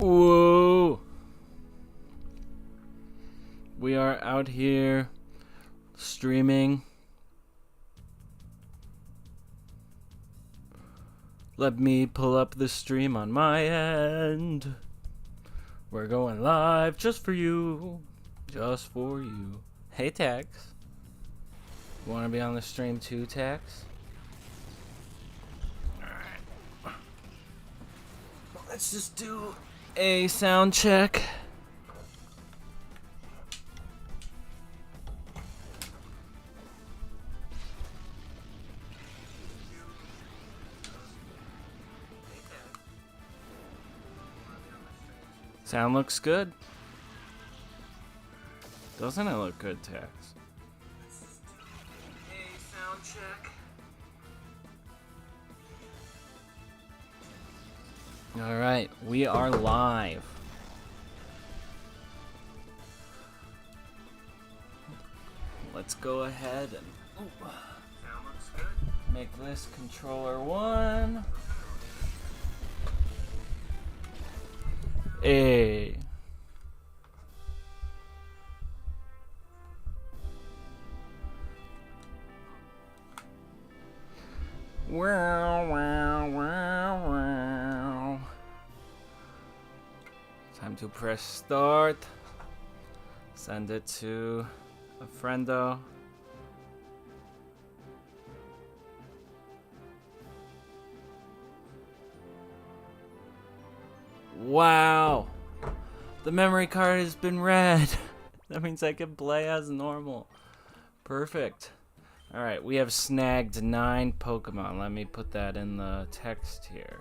Whoa! We are out here streaming. Let me pull up the stream on my end. We're going live just for you. Just for you. Hey, Tex. You want to be on the stream too, Tex? Alright. Let's just do a sound check. Sound looks good. Doesn't it look good, Tex? Let's just do a sound check. Alright, we are live. Let's go ahead and sound looks good. Make this controller 1. Hey. Wow, wow, wow, wow. Time to press start. Send it to a friendo. Wow, the memory card has been read. That means I can play as normal. Perfect. Alright, we have snagged 9 Pokemon. Let me put that in the text here.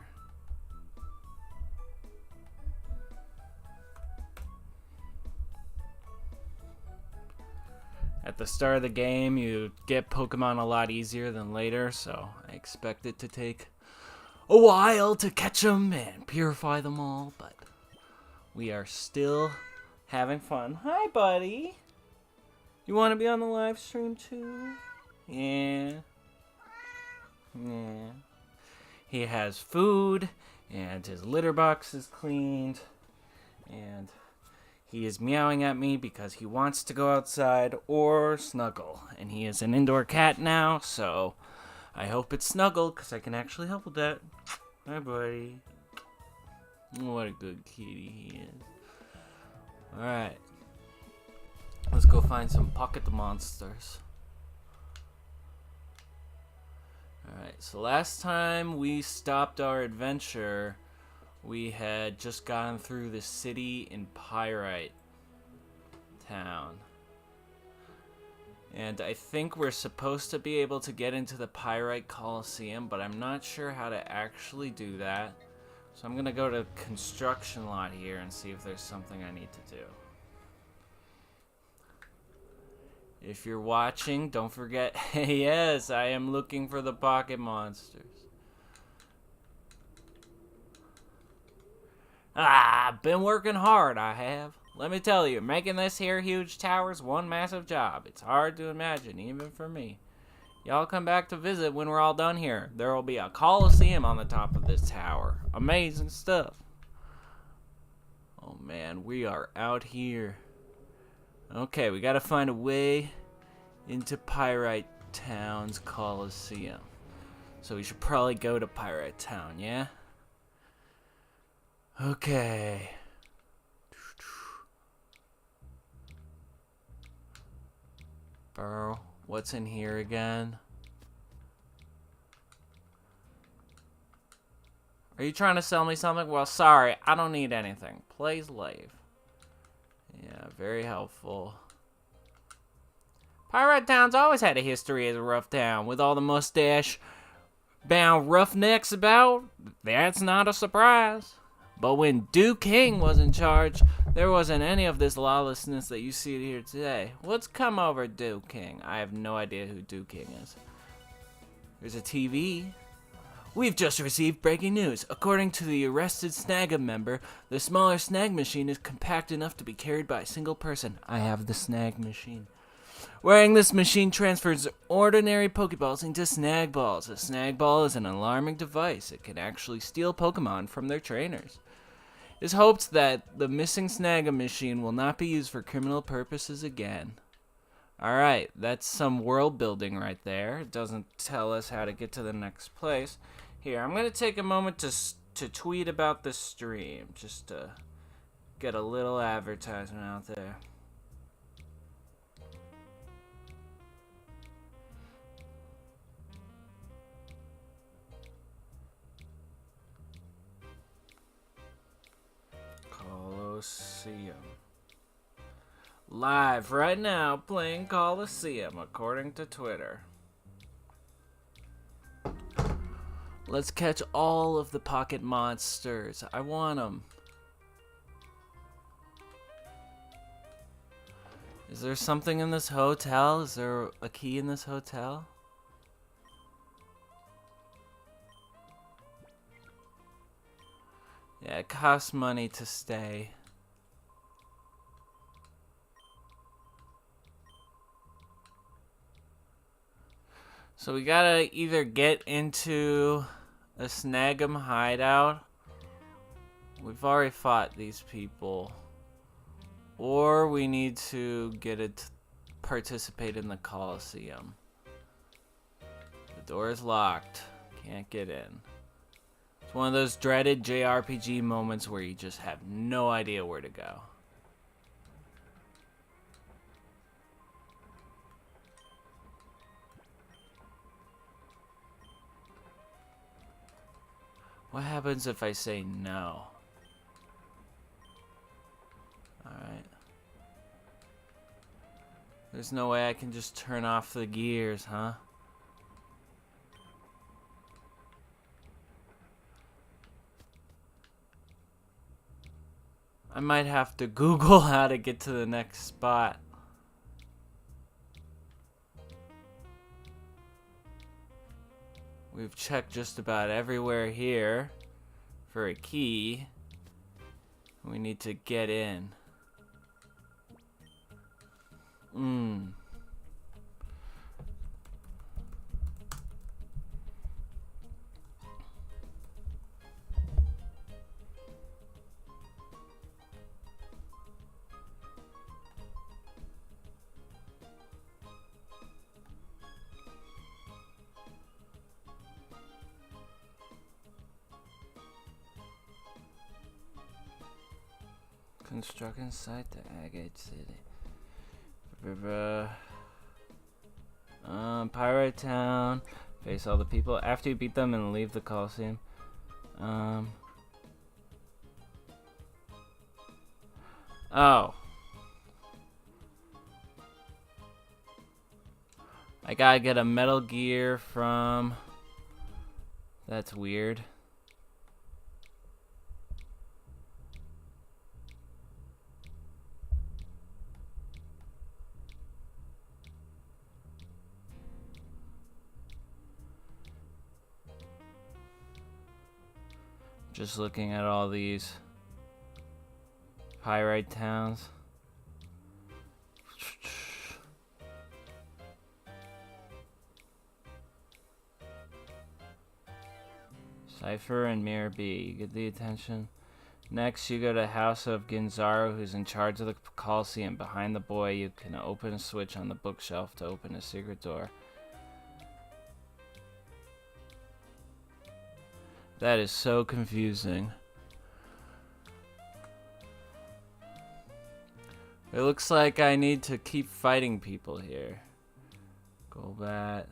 At the start of the game, you get Pokemon a lot easier than later, so I expect it to take a while to catch them and purify them all, but we are still having fun. Hi, buddy. You want to be on the live stream too? Yeah. Yeah. He has food, and his litter box is cleaned, and he is meowing at me because he wants to go outside or snuggle, and he is an indoor cat now, so I hope it's snuggled, because I can actually help with that. Hi, buddy. What a good kitty he is. Alright. Let's go find some pocket monsters. Alright, so last time we stopped our adventure, we had just gotten through the city in Pyrite Town. And I think we're supposed to be able to get into the Pyrite Colosseum, but I'm not sure how to actually do that. So I'm going to go to construction lot here and see if there's something I need to do. If you're watching, don't forget, yes, I am looking for the pocket monsters. I've been working hard, I have. Let me tell you, making this here huge tower's one massive job. It's hard to imagine, even for me. Y'all come back to visit when we're all done here. There will be a Colosseum on the top of this tower. Amazing stuff. Oh man, we are out here. Okay, we gotta find a way into Pyrite Town's Colosseum. So we should probably go to Pyrite Town, yeah? Okay. Bro, what's in here again? Are you trying to sell me something? Well, sorry, I don't need anything. Please leave. Yeah, very helpful. Pyrite Town's always had a history as a rough town, with all the mustache-bound roughnecks about. That's not a surprise. But when Duke King was in charge, there wasn't any of this lawlessness that you see here today. What's come over Duke King? I have no idea who Duke King is. There's a TV. We've just received breaking news. According to the arrested Snag'em member, the smaller snag machine is compact enough to be carried by a single person. I have the snag machine. Wearing this machine transfers ordinary Pokeballs into snag balls. A snag ball is an alarming device. It can actually steal Pokemon from their trainers. It is hoped that the missing Snag'em machine will not be used for criminal purposes again. Alright, that's some world building right there. It doesn't tell us how to get to the next place. Here, I'm going to take a moment to tweet about this stream, just to get a little advertisement out there. Colosseum. Live right now playing Colosseum according to Twitter. Let's catch all of the pocket monsters. I want them. Is there something in this hotel? Is there a key in this hotel? Yeah, it costs money to stay. So we gotta either get into a Snag'em hideout. We've already fought these people. Or we need to get it to participate in the Colosseum. The door is locked. Can't get in. It's one of those dreaded JRPG moments where you just have no idea where to go. What happens if I say no? Alright. There's no way I can just turn off the gears, huh? I might have to Google how to get to the next spot. We've checked just about everywhere here for a key. We need to get in. Construction site to Agate City. Pyrite Town. Face all the people. After you beat them and leave the Colosseum. Oh. I gotta get a Metal Gear from... That's weird. Just looking at all these Pyrite towns. Cypher and Mirror B. You get the attention. Next, you go to House of Ginzaro, who's in charge of the Colosseum. Behind the boy, you can open a switch on the bookshelf to open a secret door. That is so confusing. It looks like I need to keep fighting people here. Golbat.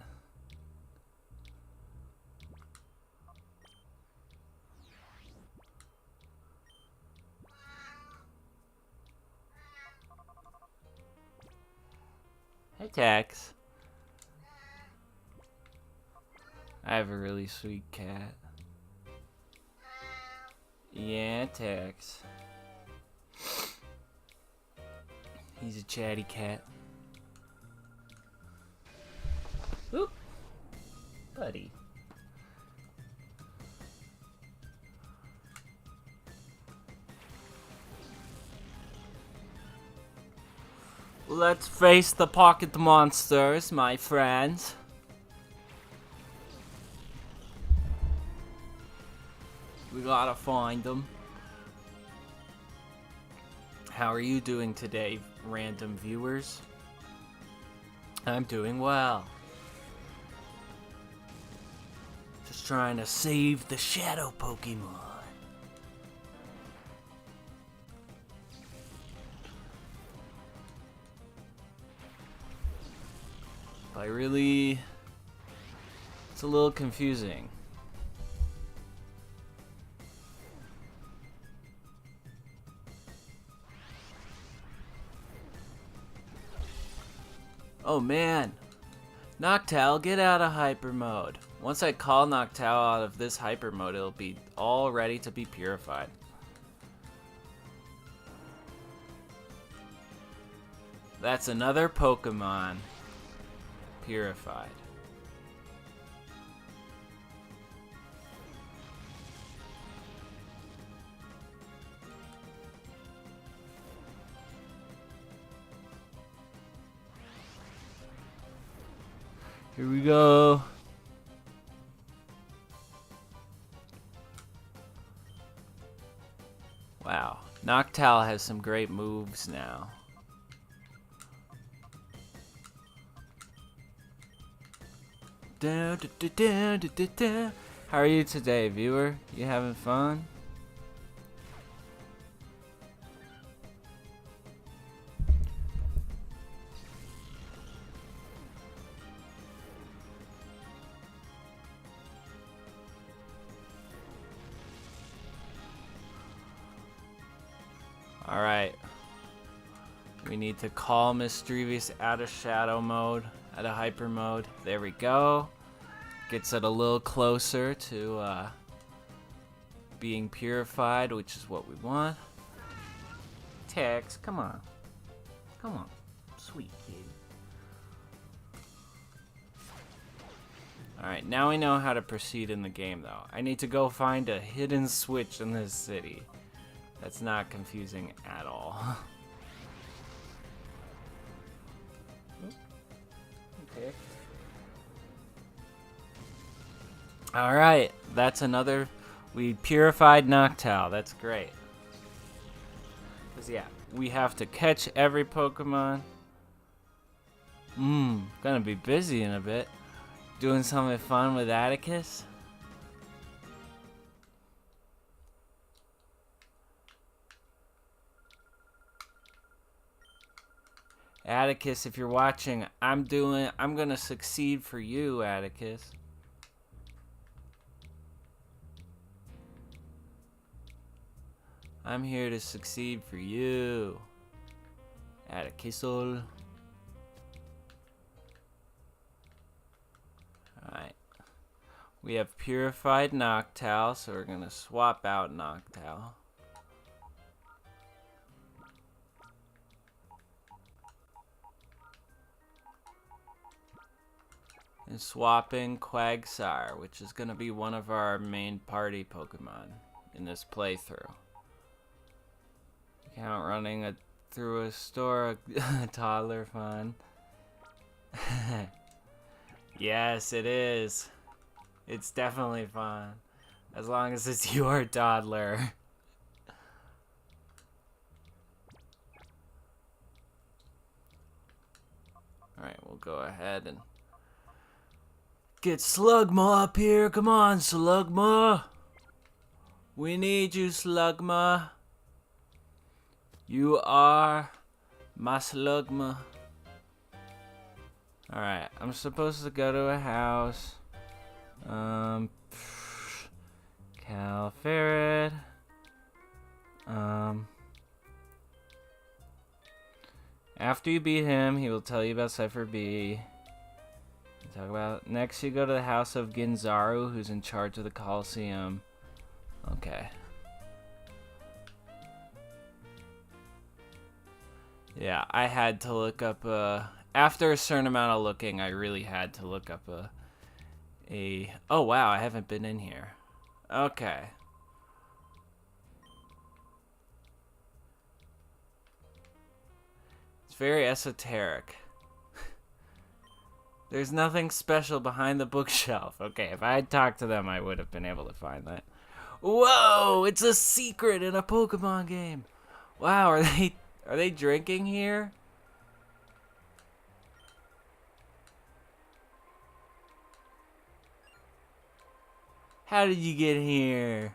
Hey, Tex. I have a really sweet cat. Yeah, Tex. He's a chatty cat. Oop. Buddy. Let's face the pocket monsters, my friends. We gotta find them. How are you doing today, random viewers? I'm doing well. Just trying to save the shadow Pokemon. It's a little confusing. Oh man, Noctowl, get out of hyper mode. Once I call Noctowl out of this hyper mode, it'll be all ready to be purified. That's another Pokemon purified. Here we go. Wow, Noctowl has some great moves now. How are you today, viewer? You having fun? Alright. We need to call Misdreavus out of shadow mode, out of hyper mode. There we go. Gets it a little closer to being purified, which is what we want. Tex, come on. Come on. Sweet kid. Alright, now we know how to proceed in the game, though. I need to go find a hidden switch in this city. That's not confusing at all. Okay. Alright, that's another. We purified Noctowl. That's great. Because, yeah, we have to catch every Pokemon. Gonna be busy in a bit. Doing something fun with Atticus. Atticus, if you're watching, I'm gonna succeed for you, Atticus. I'm here to succeed for you, Atticusol. Alright. We have purified Noctowl, so we're gonna swap out Noctowl. And swapping Quagsire, which is going to be one of our main party Pokemon in this playthrough. Count running through a store, a toddler fun. Yes, it is. It's definitely fun. As long as it's your toddler. Alright, we'll go ahead and get Slugma up here. Come on, Slugma. We need you, Slugma. You are my Slugma. Alright, I'm supposed to go to a house. Calferret. After you beat him, he will tell you about Cypher B. Talk about next. You go to the house of Ginzaru, who's in charge of the Colosseum. Okay. Yeah, I had to look up after a certain amount of looking, I really had to look up oh wow, I haven't been in here. Okay. It's very esoteric. There's nothing special behind the bookshelf. Okay, if I had talked to them, I would have been able to find that. Whoa! It's a secret in a Pokemon game! Wow, are they Are they drinking here? How did you get here?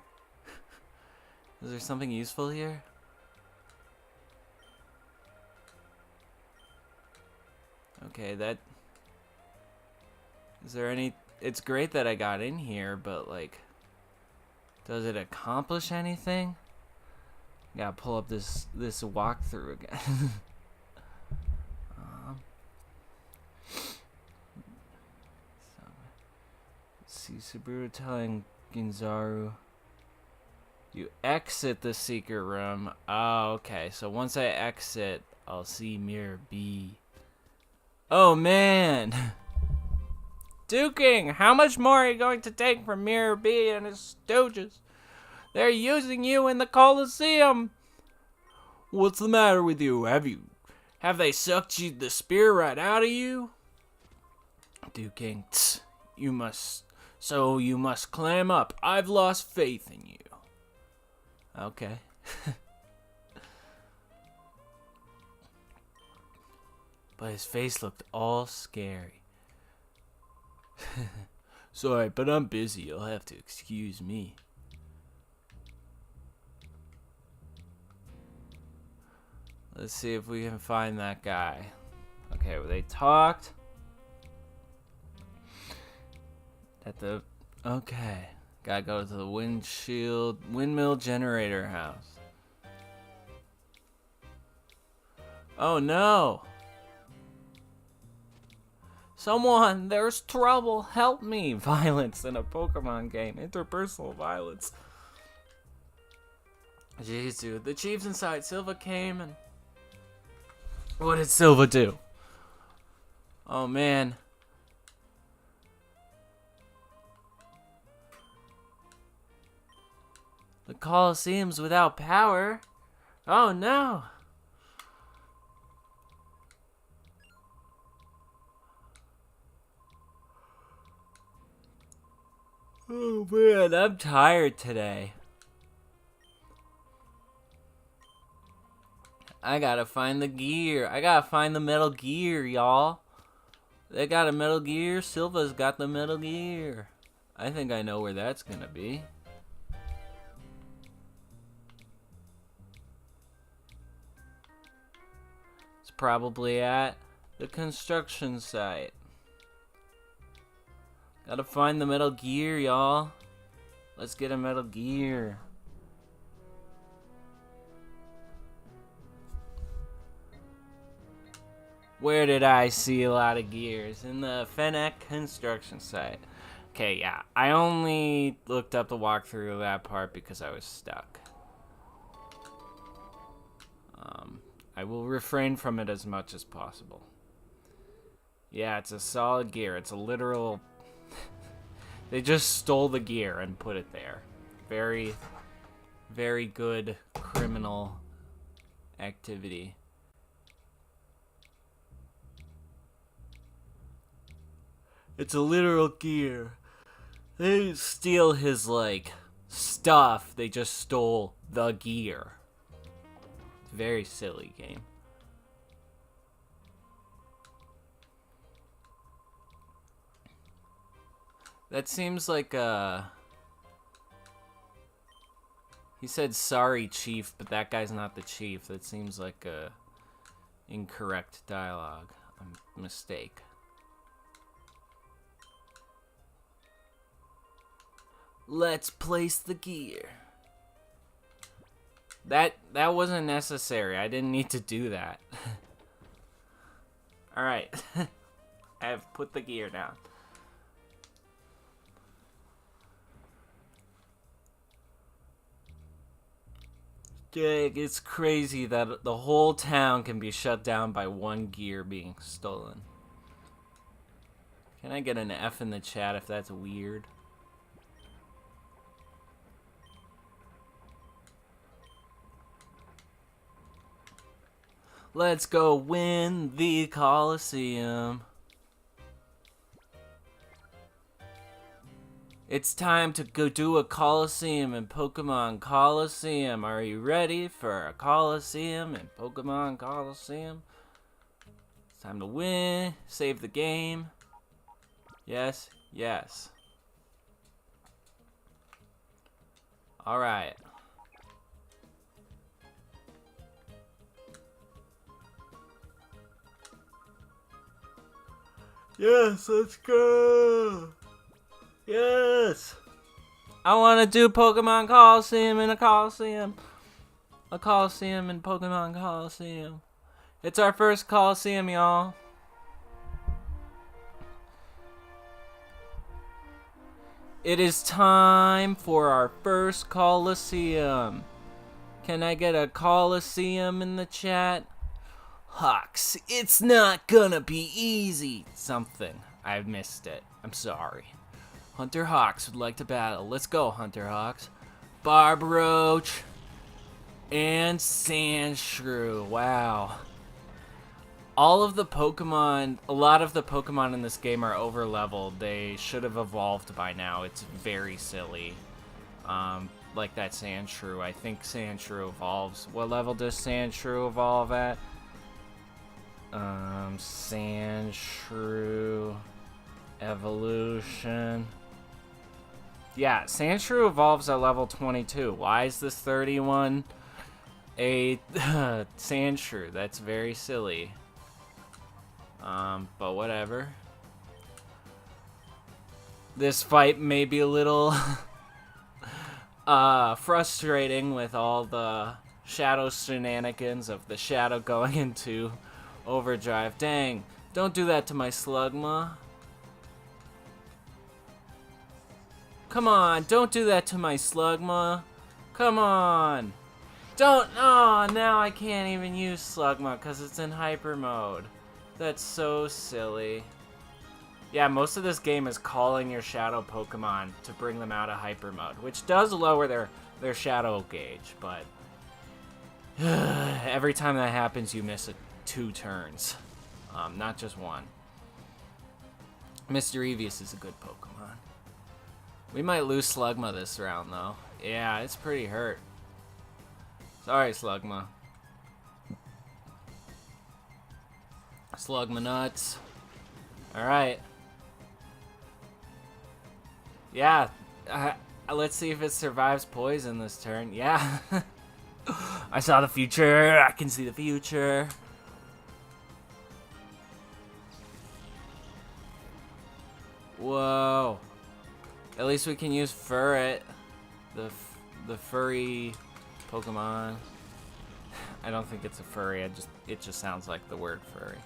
Is there something useful here? Okay, that... Is there any... It's great that I got in here, but, like... Does it accomplish anything? Gotta pull up this walkthrough again. Let's see, Subaru telling Ginzaru... You exit the secret room. Oh, okay. So once I exit, I'll see Mirror B. Oh, man! Duking! How much more are you going to take from Mirror B and his stooges? They're using you in the Colosseum! What's the matter with you? Have they sucked the spear right out of you? Duking, tss, you must clam up. I've lost faith in you. Okay. But his face looked all scary. Sorry, but I'm busy. You'll have to excuse me. Let's see if we can find that guy. Okay, well, they talked. Okay. Gotta go to the windmill generator house. Oh no! Someone, there's trouble, help me! Violence in a Pokemon game, interpersonal violence. Jeez, dude, the chief's inside. Silva came and... What did Silva do? Oh man. The Colosseum's without power? Oh no! Oh man, I'm tired today. I gotta find the gear. I gotta find the Metal Gear, y'all. They got a Metal Gear. Silva's got the Metal Gear. I think I know where that's gonna be. It's probably at the construction site. Gotta find the Metal Gear, y'all. Let's get a Metal Gear. Where did I see a lot of gears? In the Fennec construction site. Okay, yeah. I only looked up the walkthrough of that part because I was stuck. I will refrain from it as much as possible. Yeah, it's a solid gear. It's a literal... They just stole the gear and put it there. Very, very good criminal activity. It's a literal gear. They didn't steal his, like, stuff. They just stole the gear. It's a very silly game. That seems like he said sorry, chief, but that guy's not the chief. That seems like a incorrect dialogue. A mistake. Let's place the gear. That wasn't necessary. I didn't need to do that. Alright. I have put the gear down. It's crazy that the whole town can be shut down by one gear being stolen. Can I get an F in the chat if that's weird? Let's go win the Colosseum. It's time to go do a Colosseum in Pokemon Colosseum. Are you ready for a Colosseum in Pokemon Colosseum? It's time to win. Save the game. Yes, yes. Alright. Yes, let's go. Yes. I want to do Pokemon Colosseum in a Colosseum. A Colosseum in Pokemon Colosseum. It's our first Colosseum, y'all. It is time for our first Colosseum. Can I get a Colosseum in the chat? Hawks, it's not gonna be easy. Something. I missed it. I'm sorry. Hunter Hawks would like to battle. Let's go, Hunter Hawks. Barbroach and Sandshrew. Wow. All of the Pokemon, a lot of the Pokemon in this game are over-leveled. They should have evolved by now. It's very silly. Like that Sandshrew. I think Sandshrew evolves. What level does Sandshrew evolve at? Sandshrew evolution. Yeah, Sandshrew evolves at level 22. Why is this 31 a Sandshrew? That's very silly. But whatever. This fight may be a little frustrating with all the shadow shenanigans of the shadow going into overdrive. Dang, don't do that to my Slugma. Come on, don't do that to my Slugma. Come on. Don't. Oh, now I can't even use Slugma because it's in hyper mode. That's so silly. Yeah, most of this game is calling your shadow Pokemon to bring them out of hyper mode, which does lower their shadow gauge, but every time that happens, you miss 2 turns. Not just 1. Mr. Evious is a good Pokemon. We might lose Slugma this round, though. Yeah, it's pretty hurt. Sorry, Slugma. Slugma nuts. Alright. Yeah. Let's see if it survives poison this turn. Yeah. I saw the future. I can see the future. Whoa. At least we can use Furret. The furry Pokemon. I don't think it's a furry. It just sounds like the word furry.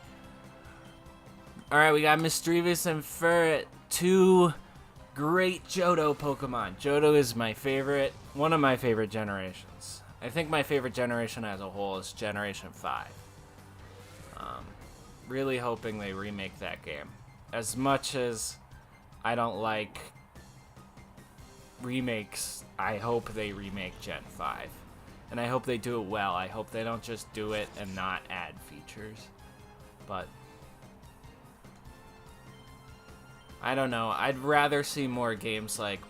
Alright, we got Misdreavus and Furret. 2 great Johto Pokemon. Johto is my favorite. One of my favorite generations. I think my favorite generation as a whole is Generation 5. Really hoping they remake that game. As much as I don't like remakes, I hope they remake Gen 5. And I hope they do it well. I hope they don't just do it and not add features. But I don't know. I'd rather see more games like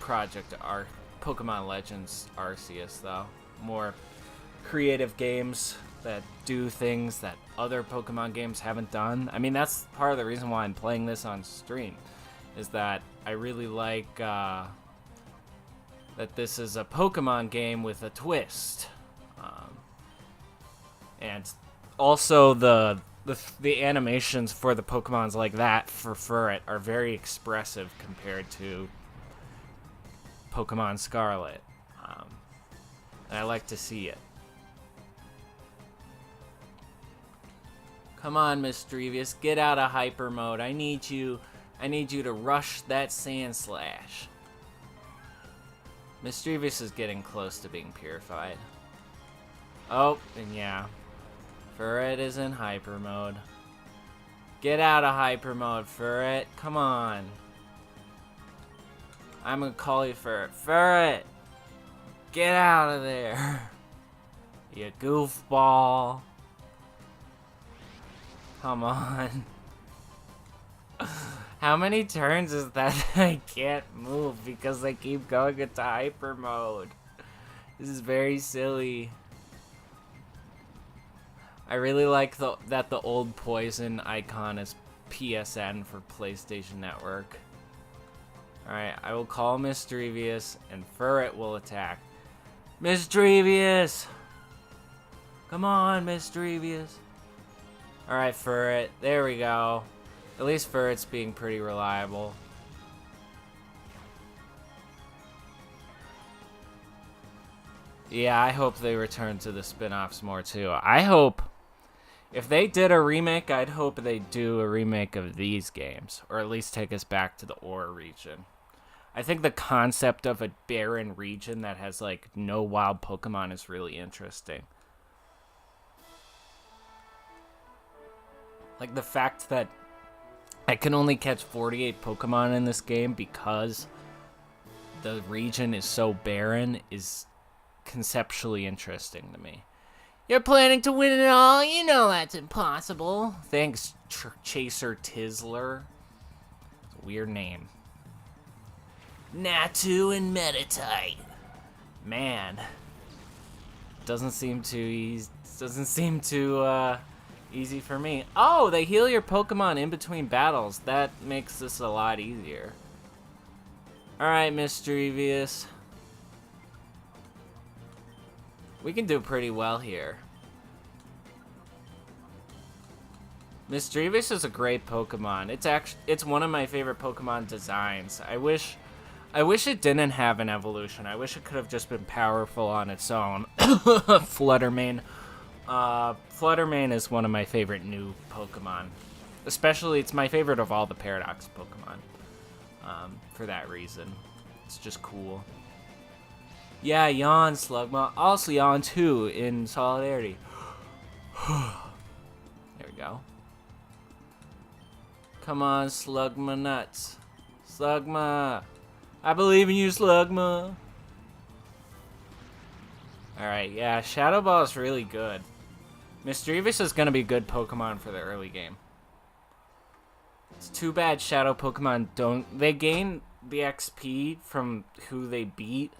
Pokemon Legends Arceus, though. More creative games that do things that other Pokemon games haven't done. I mean, that's part of the reason why I'm playing this on stream, is that I really like that this is a Pokemon game with a twist. And also the animations for the Pokemons like that for Furret are very expressive compared to Pokemon Scarlet. And I like to see it. Come on, Misdreavus, get out of hyper mode. I need you to rush that Sand Slash. Misdreavus is getting close to being purified. Oh, and yeah. Furret is in hyper mode. Get out of hyper mode, Furret. Come on. I'm gonna call you Furret. Furret! Get out of there. You goofball. Come on. How many turns is that I can't move because I keep going into hyper mode? This is very silly. I really like that the old poison icon is PSN for PlayStation Network. Alright, I will call Misdreavious, and Furret will attack. Misdreavious! Come on, Misdreavious. Alright, Furret. There we go. At least Furret's being pretty reliable. Yeah, I hope they return to the spin-offs more, too. I hope... If they did a remake, I'd hope they'd do a remake of these games. Or at least take us back to the Orre region. I think the concept of a barren region that has, like, no wild Pokemon is really interesting. Like, the fact that I can only catch 48 Pokemon in this game because the region is so barren is conceptually interesting to me. You're planning to win it all? You know that's impossible. Thanks, Chaser Tizzler. It's a weird name. Natu and Meditite. Man. Doesn't seem too easy. Doesn't seem too easy for me. Oh, they heal your Pokemon in between battles. That makes this a lot easier. Alright, Misdreavious. We can do pretty well here. Misdreavious is a great Pokemon. It's one of my favorite Pokemon designs. I wish it didn't have an evolution. I wish it could have just been powerful on its own. Fluttermane. Fluttermane is one of my favorite new Pokemon. Especially, it's my favorite of all the Paradox Pokemon. For that reason. It's just cool. Yeah, yawn, Slugma. Also yawn too, in solidarity. There we go. Come on, Slugma nuts. Slugma. I believe in you, Slugma. Alright, yeah, Shadow Ball is really good. Misdreavious is going to be good Pokemon for the early game. It's too bad Shadow Pokemon don't... They gain the XP from who they beat,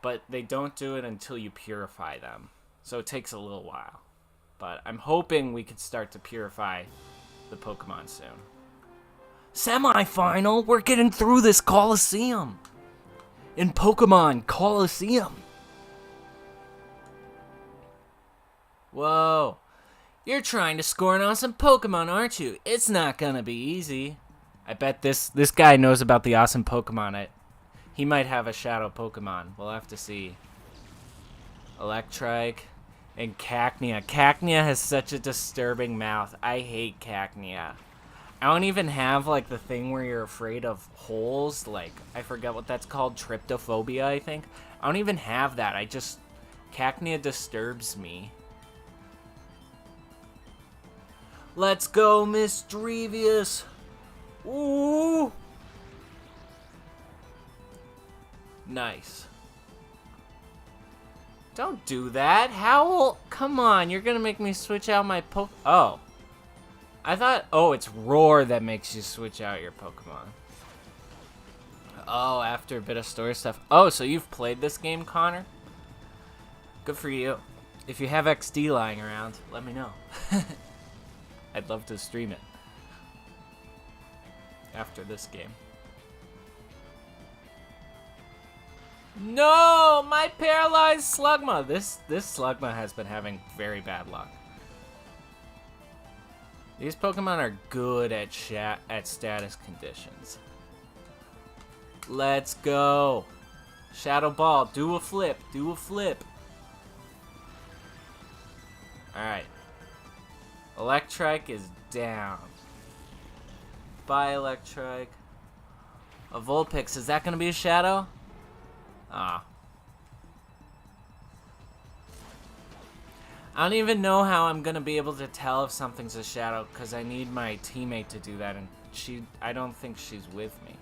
but they don't do it until you purify them. So it takes a little while. But I'm hoping we can start to purify the Pokemon soon. Semi-final? We're getting through this Colosseum. In Pokemon Colosseum. Whoa. You're trying to score an awesome Pokemon, aren't you? It's not gonna be easy. I bet this guy knows about the awesome Pokemon. He might have a Shadow Pokemon. We'll have to see. Electrike and Cacnea. Cacnea has such a disturbing mouth. I hate Cacnea. I don't even have, like, the thing where you're afraid of holes. Like, I forget what that's called. Tryptophobia, I think. I don't even have that. Cacnea disturbs me. Let's go, Misdreavious. Ooh. Nice. Don't do that. Howl. Come on, you're gonna make me switch out my Oh. I thought, it's Roar that makes you switch out your Pokemon. Oh, after a bit of story stuff. Oh, so you've played this game, Connor? Good for you. If you have XD lying around, let me know. I'd love to stream it. After this game. No! My paralyzed Slugma! This Slugma has been having very bad luck. These Pokemon are good at status conditions. Let's go. Shadow Ball, do a flip, do a flip. Alright. Electrike is down. Bye, Electrike. A Vulpix, is that gonna be a Shadow? Ah. I don't even know how I'm gonna be able to tell if something's a Shadow, because I need my teammate to do that, and I don't think she's with me.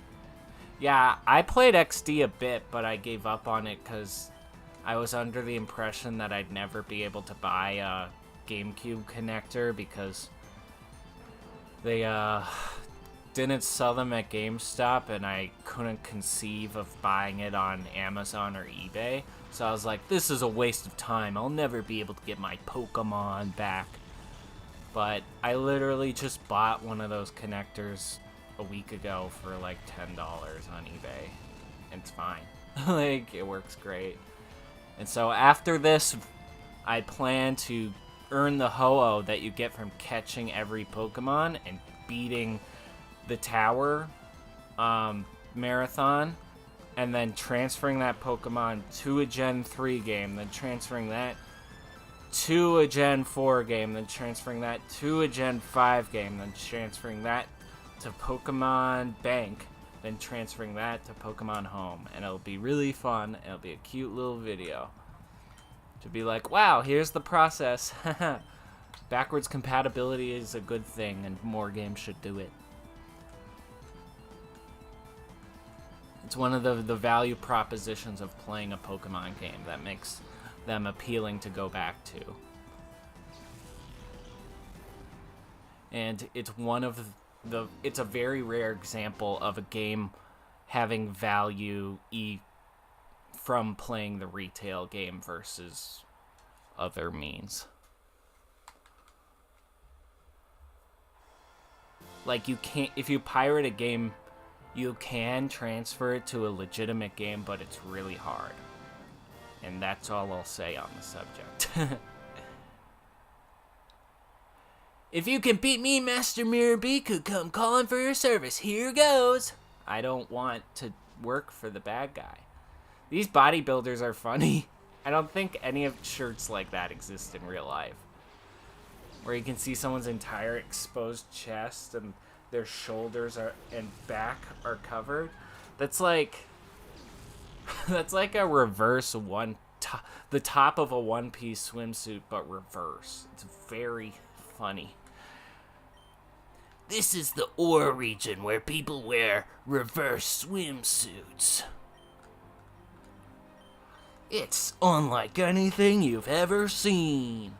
Yeah, I played XD a bit, but I gave up on it because I was under the impression that I'd never be able to buy a Gamecube connector because they didn't sell them at GameStop, and I couldn't conceive of buying it on Amazon or eBay. So I was like, this is a waste of time. I'll never be able to get my Pokemon back. But I literally just bought one of those connectors a week ago for like $10 on eBay. And it's fine. Like, it works great. And so after this, I plan to earn the Ho-Oh that you get from catching every Pokemon and beating the tower marathon, and then transferring that Pokemon to a Gen 3 game, then transferring that to a Gen 4 game, then transferring that to a Gen 5 game, then transferring that to Pokemon Bank, then transferring that to Pokemon Home. And it'll be really fun. It'll be a cute little video to be like, wow, here's the process. Backwards compatibility is a good thing, and more games should do it. It's one of the value propositions of playing a Pokemon game that makes them appealing to go back to. And it's one of it's a very rare example of a game having value from playing the retail game versus other means. Like, you can't, if you pirate a game, you can transfer it to a legitimate game, but it's really hard. And that's all I'll say on the subject. If you can beat me, Master Mirabiku, come calling for your service. Here goes. I don't want to work for the bad guy. These bodybuilders are funny. I don't think any of shirts like that exist in real life, where you can see someone's entire exposed chest and their shoulders and back are covered. That's like a reverse the top of a one-piece swimsuit, but reverse. It's very funny. This is the Orre region where people wear reverse swimsuits. It's unlike anything you've ever seen.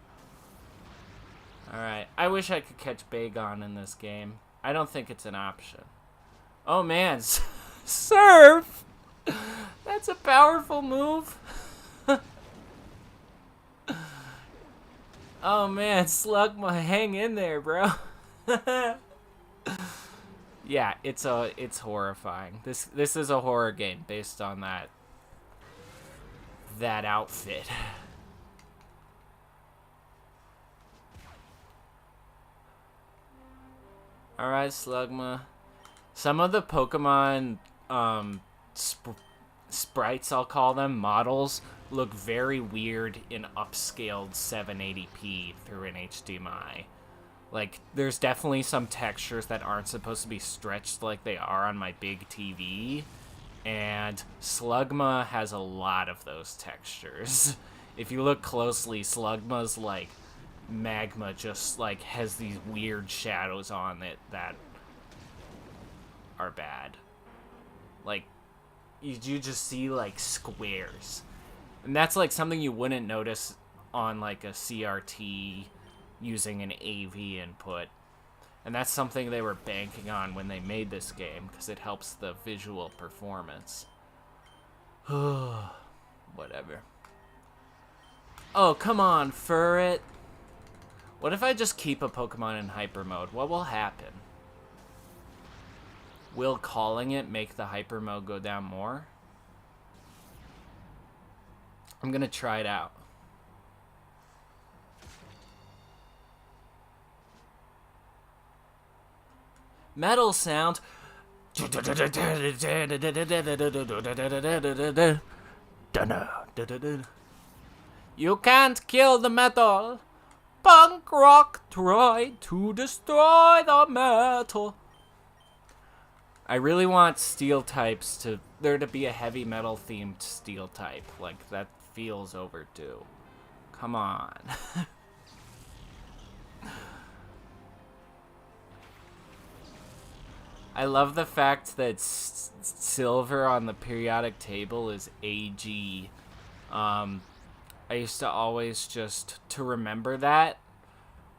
Alright, I wish I could catch Bagon in this game. I don't think it's an option. Oh man, Surf! That's a powerful move. Oh man, Slugma, hang in there, bro. Yeah, it's horrifying. This is a horror game based on that outfit. Alright, Slugma. Some of the Pokemon sprites, I'll call them, models, look very weird in upscaled 780p through an HDMI. Like, there's definitely some textures that aren't supposed to be stretched like they are on my big TV, and Slugma has a lot of those textures. If you look closely, Slugma's, like, magma just, like, has these weird shadows on it that are bad. Like, you just see, like, squares. And that's, like, something you wouldn't notice on, like, a CRT using an AV input. And that's something they were banking on when they made this game, because it helps the visual performance. Whatever. Oh, come on, Furret. What if I just keep a Pokemon in hyper mode? What will happen? Will calling it make the hyper mode go down more? I'm gonna try it out. Metal sound. You can't kill the metal. Punk rock tried to destroy the metal. I really want steel types there to be a heavy metal themed steel type. Like, that feels overdue. Come on. I love the fact that silver on the periodic table is AG. I used to always to remember that,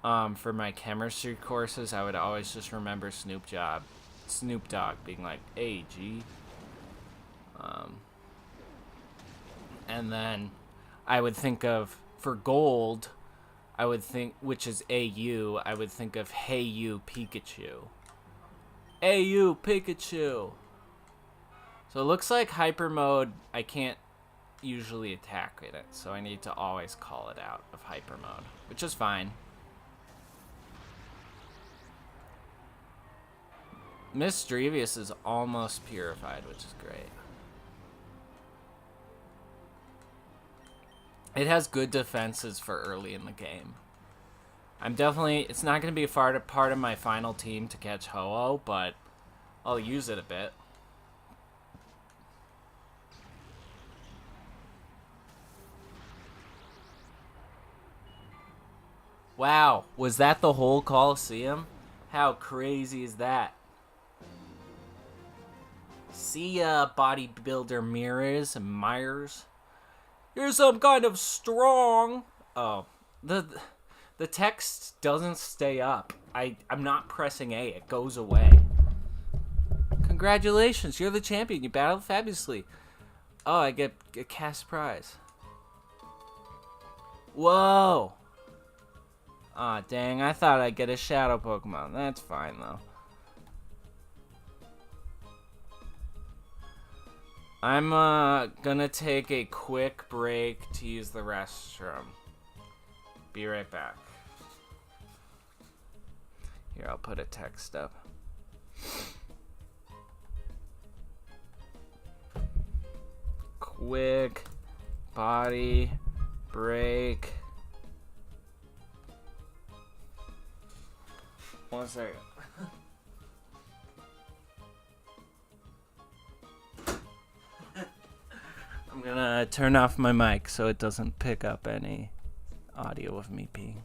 for my chemistry courses, I would always just remember Snoop Dogg. Snoop Dogg being like, "Hey, G." And then I would think of, for gold, I would think, which is AU, I would think of "Hey You Pikachu." Hey You Pikachu. So it looks like hyper mode, I can't usually attack in it, so I need to always call it out of hyper mode, which is fine. Misdrevious is almost purified, which is great. It has good defenses for early in the game. It's not going to be a part of my final team to catch Ho-Oh, but I'll use it a bit. Wow, was that the whole Colosseum? How crazy is that? See ya, bodybuilder Mirrors and Myers. You're some kind of strong. Oh, the text doesn't stay up. I'm not pressing A. It goes away. Congratulations, you're the champion. You battled fabulously. Oh, I get a cast prize. Whoa. Aw, dang, I thought I'd get a shadow Pokemon. That's fine, though. I'm gonna take a quick break to use the restroom. Be right back. Here, I'll put a text up. Quick body break. 1 second. I'm gonna turn off my mic so it doesn't pick up any audio of me peeing.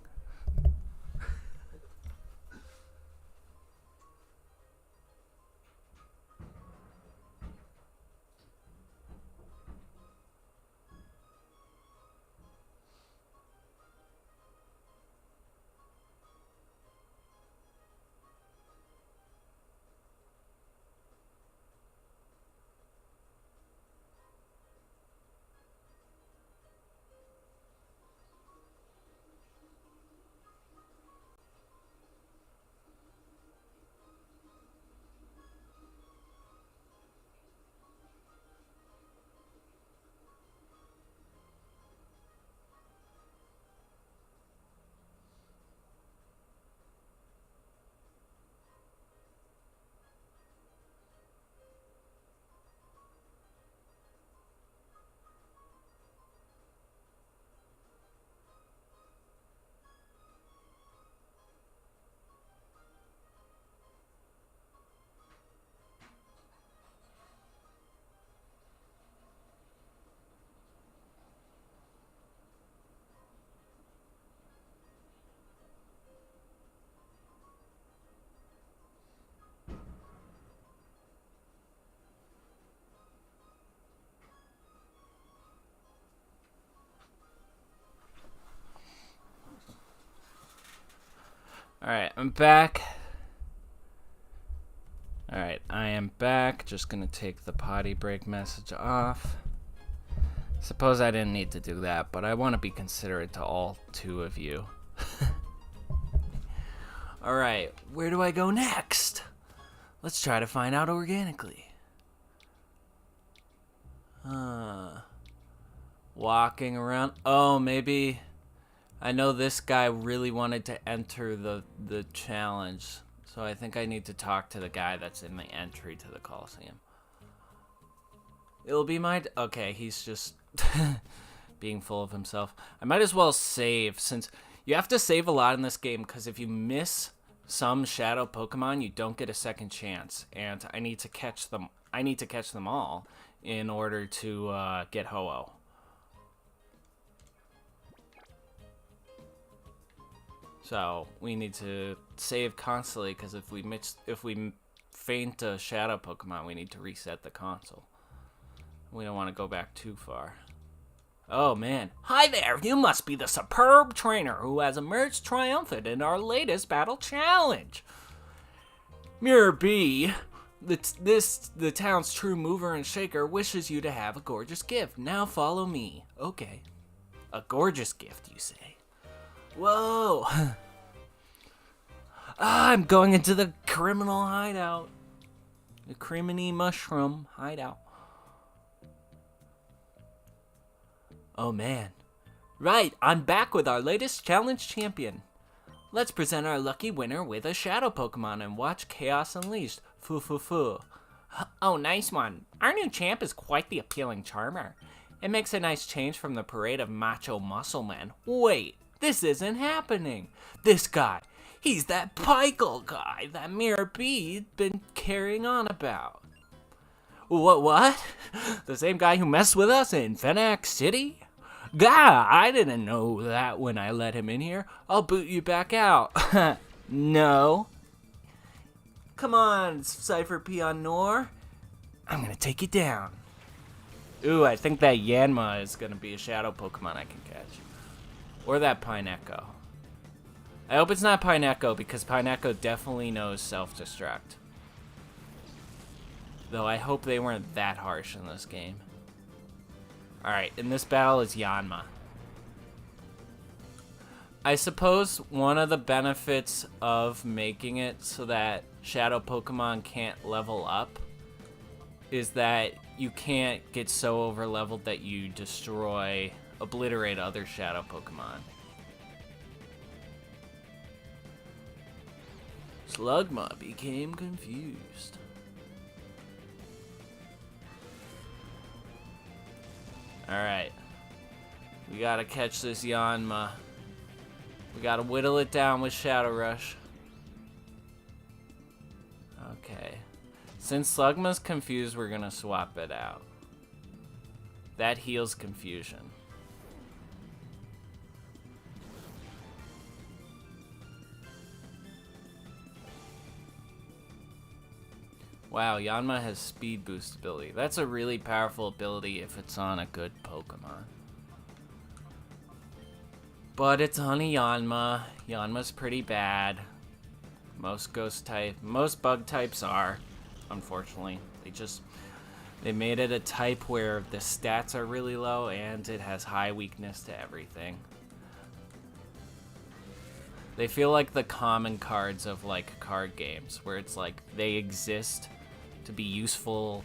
Alright, I'm back. Alright, I am back. Just gonna take the potty break message off. Suppose I didn't need to do that, but I want to be considerate to all 2 of you. Alright, where do I go next? Let's try to find out organically. Walking around. Oh, maybe... I know this guy really wanted to enter the challenge, so I think I need to talk to the guy that's in the entry to the Colosseum. It'll be my... Okay, he's just being full of himself. I might as well save, since you have to save a lot in this game, because if you miss some shadow Pokemon, you don't get a second chance, and I need to catch them. I need to catch them all in order to get Ho-Oh. So we need to save constantly, because if we faint a shadow Pokemon, we need to reset the console. We don't want to go back too far. Oh man. Hi there, you must be the superb trainer who has emerged triumphant in our latest battle challenge. Mirror B, The town's true mover and shaker wishes you to have a gorgeous gift. Now follow me. Okay. A gorgeous gift, you say? Whoa. I'm going into the criminal hideout. The criminy mushroom hideout. Oh man. Right, I'm back with our latest challenge champion. Let's present our lucky winner with a shadow Pokemon and watch Chaos Unleashed. Fu. Oh, nice one. Our new champ is quite the appealing charmer. It makes a nice change from the parade of macho muscle men. Wait, this isn't happening. This guy, he's that Pykel guy that Mirror B's been carrying on about. What? The same guy who messed with us in Fenac City? Gah, I didn't know that when I let him in here. I'll boot you back out. No. Come on, Cypher Peon Nor. I'm gonna take you down. Ooh, I think that Yanma is gonna be a shadow Pokemon I can catch. Or that Pineco. I hope it's not Pineco, because Pineco definitely knows self-destruct. Though I hope they weren't that harsh in this game. Alright, in this battle is Yanma. I suppose one of the benefits of making it so that shadow Pokemon can't level up is that you can't get so over leveled that you obliterate other shadow Pokemon. Slugma became confused. Alright. We gotta catch this Yanma. We gotta whittle it down with Shadow Rush. Okay. Since Slugma's confused, we're gonna swap it out. That heals confusion. Wow, Yanma has speed boost ability. That's a really powerful ability if it's on a good Pokemon. But it's on a Yanma. Yanma's pretty bad. Most bug types are, unfortunately. They made it a type where the stats are really low and it has high weakness to everything. They feel like the common cards of like card games, where it's like they exist to be useful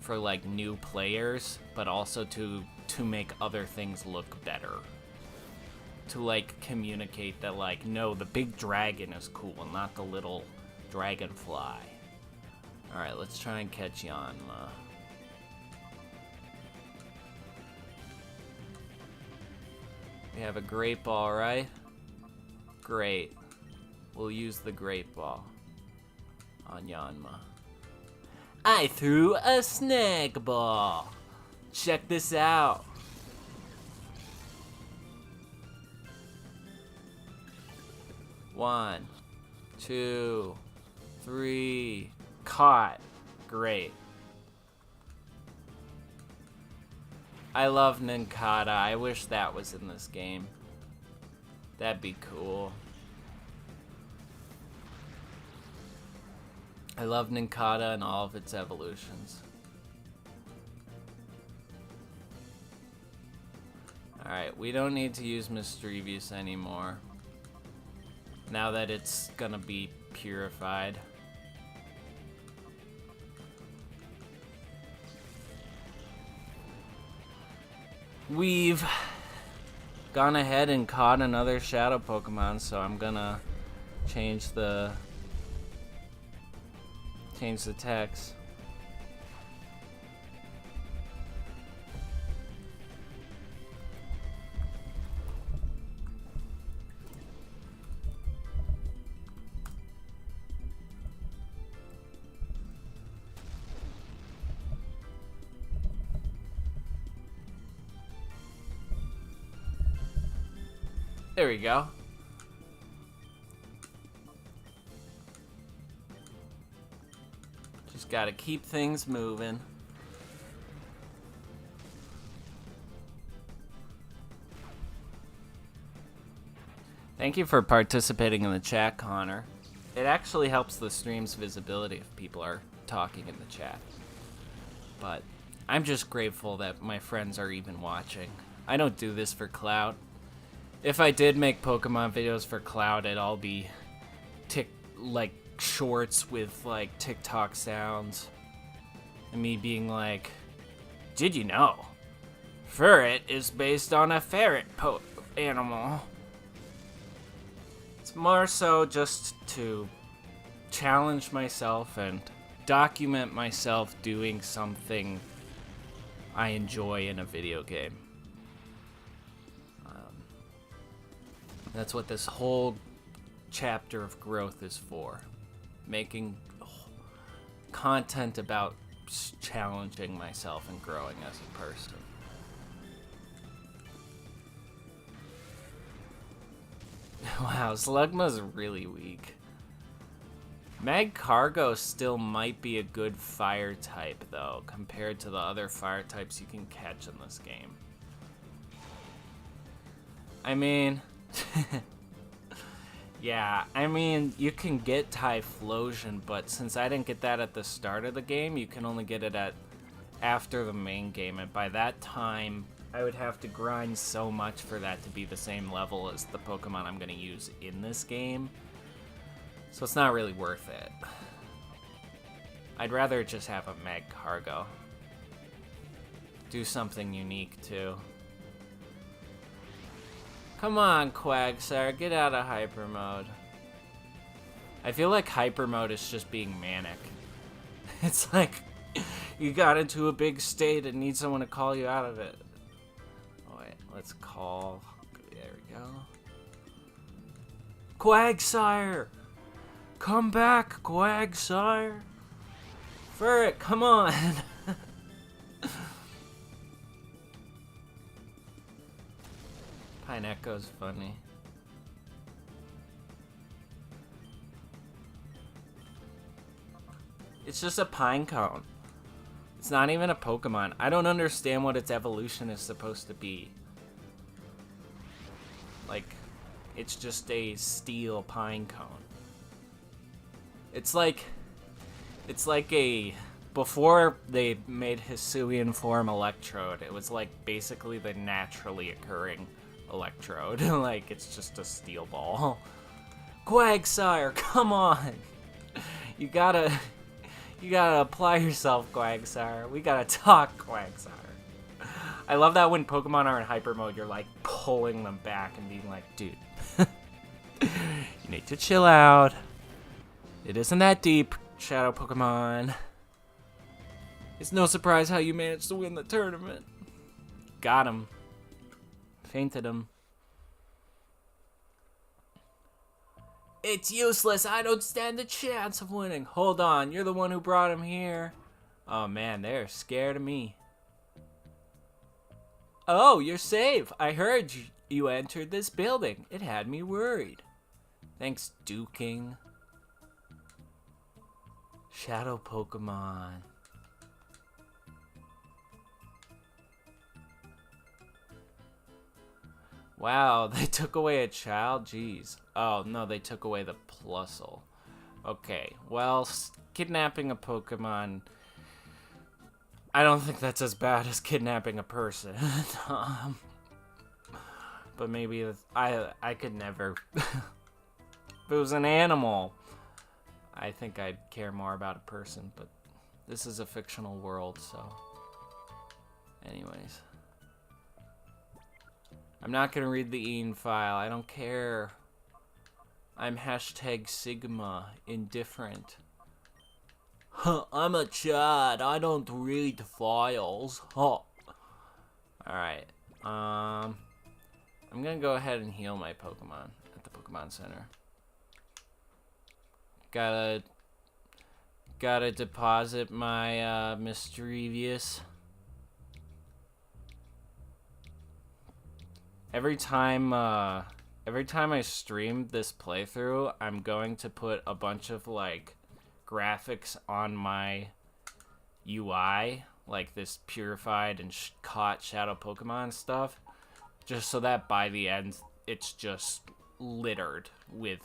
for like new players, but also to make other things look better. To like communicate that like, no, the big dragon is cool, not the little dragonfly. Alright, let's try and catch Yanma. We have a Great Ball, right? Great. We'll use the Great Ball on Yanma. I threw a snag ball. Check this out. One, two, three. Caught. Great. I love Nincada. I wish that was in this game. That'd be cool. I love Nincada and all of its evolutions. Alright, we don't need to use Mischievous anymore. Now that it's gonna be purified. We've gone ahead and caught another shadow Pokemon, so I'm gonna change the text. There we go. Just gotta keep things moving. Thank you for participating in the chat, Connor. It actually helps the stream's visibility if people are talking in the chat. But I'm just grateful that my friends are even watching. I don't do this for clout. If I did make Pokemon videos for clout, it'd all be like shorts with like TikTok sounds. And me being like, did you know? Ferret is based on a ferret animal. It's more so just to challenge myself and document myself doing something I enjoy in a video game. That's what this whole chapter of growth is for. Making content about challenging myself and growing as a person. Wow, Slugma's really weak. Magcargo still might be a good fire type, though, compared to the other fire types you can catch in this game. I mean... yeah, I mean, you can get Typhlosion, but since I didn't get that at the start of the game, you can only get it after the main game, and by that time, I would have to grind so much for that to be the same level as the Pokemon I'm going to use in this game. So it's not really worth it. I'd rather just have a Magcargo. Do something unique, too. Come on, Quagsire, get out of Hyper Mode. I feel like Hyper Mode is just being manic. It's like you got into a big state and need someone to call you out of it. Oh, wait, let's call. There we go. Quagsire! Come back, Quagsire! Ferret, come on! Pineco's funny. It's just a pine cone. It's not even a Pokemon. I don't understand what its evolution is supposed to be. Like, it's just a steel pine cone. It's like a... Before they made Hisuian form Electrode, it was like basically the naturally occurring Electrode. Like, it's just a steel ball. Quagsire, come on! You gotta apply yourself, Quagsire. We gotta talk, Quagsire. I love that when Pokemon are in hyper mode, you're like pulling them back and being like, dude, you need to chill out. It isn't that deep, Shadow Pokemon. It's no surprise how you managed to win the tournament. Got him. Fainted him. It's useless. I don't stand a chance of winning. Hold on. You're the one who brought him here. Oh, man. They're scared of me. Oh, you're safe. I heard you entered this building. It had me worried. Thanks, Duking. Shadow Pokemon. Wow, they took away a child? Jeez. Oh, no, they took away the Plusle. Okay, well, kidnapping a Pokemon... I don't think that's as bad as kidnapping a person. But maybe I could never... If it was an animal, I think I'd care more about a person, but this is a fictional world, so... Anyways... I'm not gonna read the Ian file. I don't care. I'm hashtag Sigma indifferent. Huh, I'm a Chad. I don't read files. Huh. Alright. I'm gonna go ahead and heal my Pokemon at the Pokemon Center. Gotta deposit my Mischievous. Every time I stream this playthrough, I'm going to put a bunch of, like, graphics on my UI, like this purified and caught Shadow Pokemon stuff, just so that by the end, it's just littered with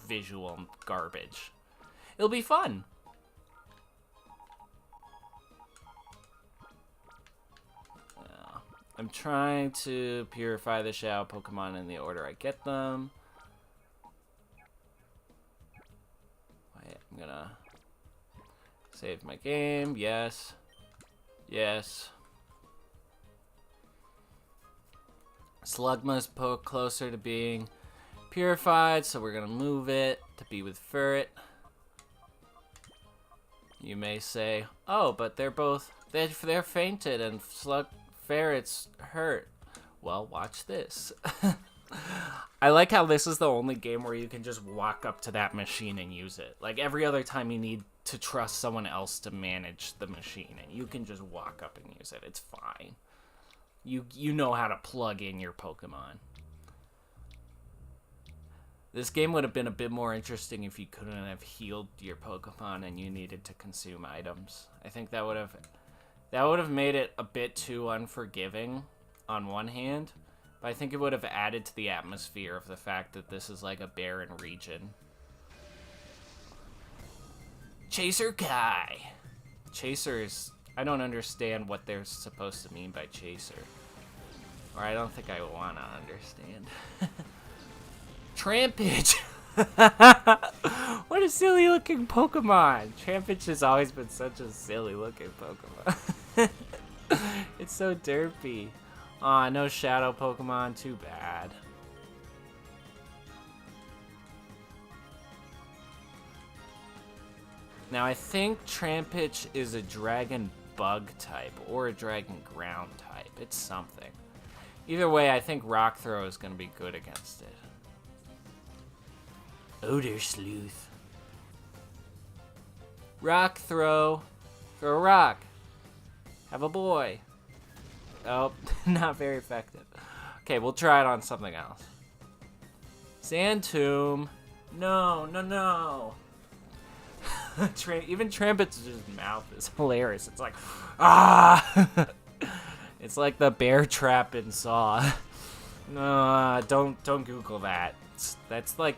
visual garbage. It'll be fun. I'm trying to purify the shadow Pokemon in the order I get them. Wait, I'm gonna save my game. Yes. Yes. Slugma's closer to being purified, so we're gonna move it to be with Ferret. You may say, oh, but they're fainted and Ferret's hurt. Well, watch this. I like how this is the only game where you can just walk up to that machine and use it. Like, every other time you need to trust someone else to manage the machine, and you can just walk up and use it. It's fine. You know how to plug in your Pokemon. This game would have been a bit more interesting if you couldn't have healed your Pokemon and you needed to consume items. I think that would have made it a bit too unforgiving on one hand, but I think it would have added to the atmosphere of the fact that this is like a barren region. Chaser Kai. Chasers, I don't understand what they're supposed to mean by chaser. Or I don't think I want to understand. Trampage! What a silly looking Pokemon! Trampage has always been such a silly looking Pokemon. It's so derpy. Aw, no shadow Pokemon, too bad. Now I think Trampage is a dragon bug type or a dragon ground type. It's something. Either way, I think Rock Throw is going to be good against it. Odor Sleuth. Rock Throw. Throw a rock. Have a boy. Oh, not very effective. Okay, we'll try it on something else. Sand Tomb. No, no, no. Even Trampete's mouth is hilarious. It's like, ah! It's like the bear trap in Saw. No, don't Google that. That's like,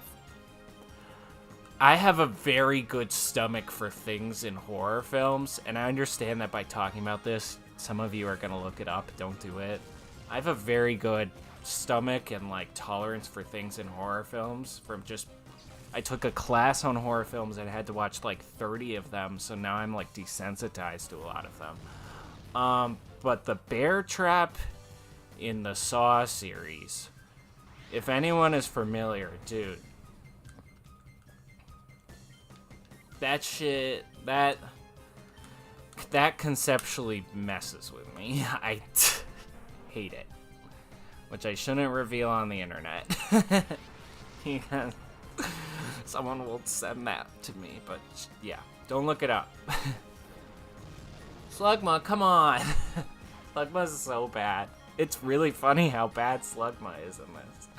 I have a very good stomach for things in horror films, and I understand that by talking about this, some of you are gonna look it up. Don't do it. I have a very good stomach and like tolerance for things in horror films from just, I took a class on horror films and had to watch like 30 of them, so now I'm like desensitized to a lot of them. But the bear trap in the Saw series, if anyone is familiar, dude, that shit, that conceptually messes with me. I hate it, which I shouldn't reveal on the internet. Because someone will send that to me, but yeah, don't look it up. Slugma, come on. Slugma is so bad. It's really funny how bad Slugma is in this.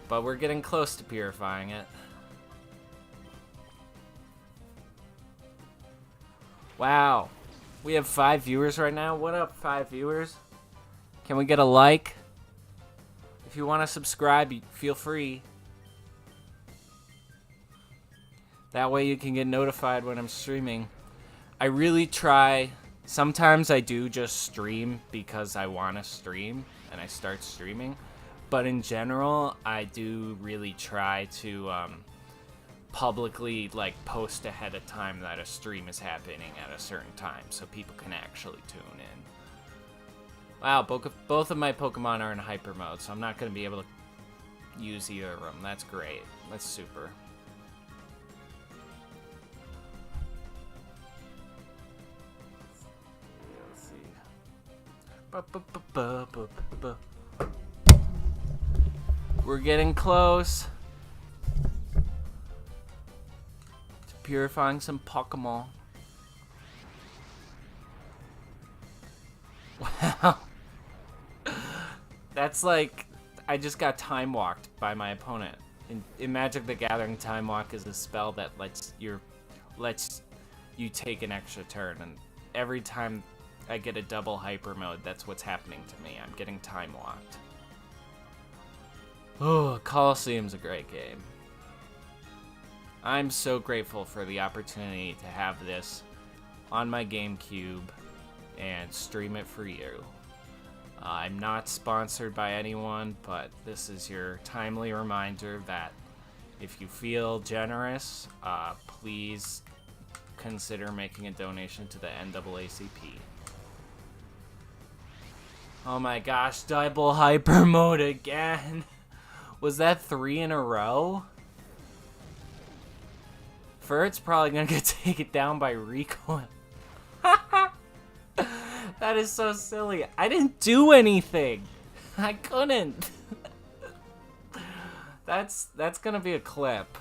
But we're getting close to purifying it. Wow. We have 5 viewers right now. What up, 5 viewers? Can we get a like? If you want to subscribe, feel free. That way you can get notified when I'm streaming. I really try. Sometimes I do just stream because I want to stream and I start streaming. But in general, I do really try to publicly like post ahead of time that a stream is happening at a certain time so people can actually tune in. Wow, both of my Pokemon are in hyper mode, so I'm not going to be able to use either of them. That's great. That's super. We're getting close to purifying some Pokemon. Wow. That's like, I just got time walked by my opponent. In Magic the Gathering, time walk is a spell that lets you take an extra turn, and every time I get a double hyper mode, that's what's happening to me. I'm getting time walked. Oh, Colosseum's a great game. I'm so grateful for the opportunity to have this on my Gamecube and stream it for you. I'm not sponsored by anyone, but this is your timely reminder that if you feel generous, please consider making a donation to the NAACP. Oh my gosh, double hyper mode again. Was that 3 in a row? Fert's probably gonna get taken down by recoil. That is so silly. I didn't do anything. I couldn't. That's gonna be a clip.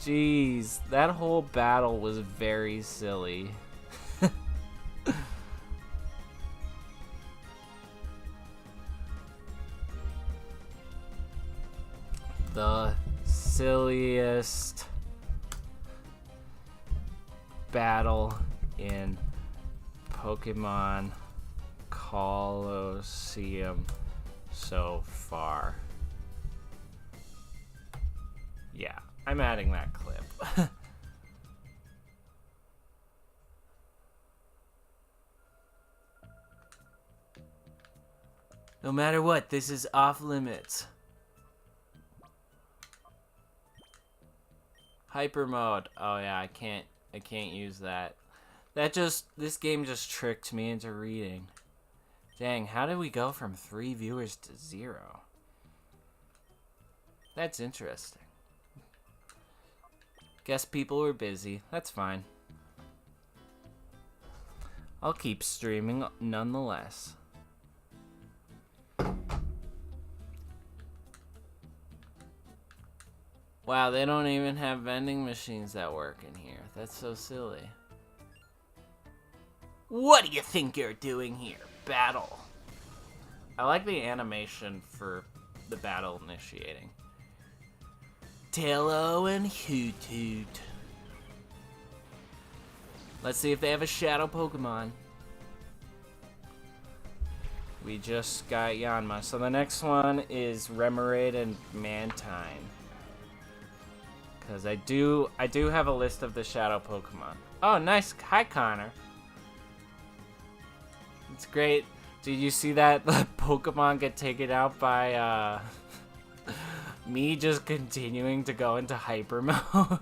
Jeez, that whole battle was very silly. The silliest battle in Pokemon Colosseum so far. Yeah, I'm adding that clip. No matter what, this is off limits. Hyper mode. Oh yeah, I can't use that. This game just tricked me into reading. Dang, how did we go from 3 viewers to 0? That's interesting. Guess people were busy. That's fine. I'll keep streaming nonetheless. Wow, they don't even have vending machines that work in here. That's so silly. What do you think you're doing here? Battle. I like the animation for the battle initiating. Tello and Hoot Hoot. Let's see if they have a shadow Pokemon. We just got Yanma. So the next one is Remoraid and Mantine. Because I do have a list of the shadow Pokemon. Oh, nice. Hi, Connor. It's great. Did you see that Pokemon get taken out by me just continuing to go into hyper mode?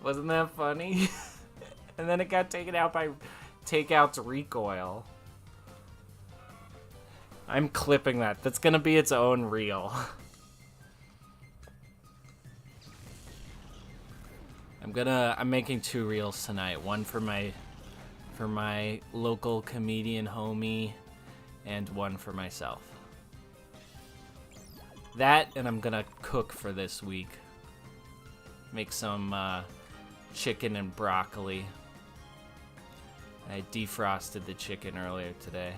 Wasn't that funny? And then it got taken out by Takeout's recoil. I'm clipping that. That's gonna be its own reel. I'm making 2 reels tonight. One for my local comedian homie, and one for myself. That, and I'm gonna cook for this week. Make some chicken and broccoli. I defrosted the chicken earlier today.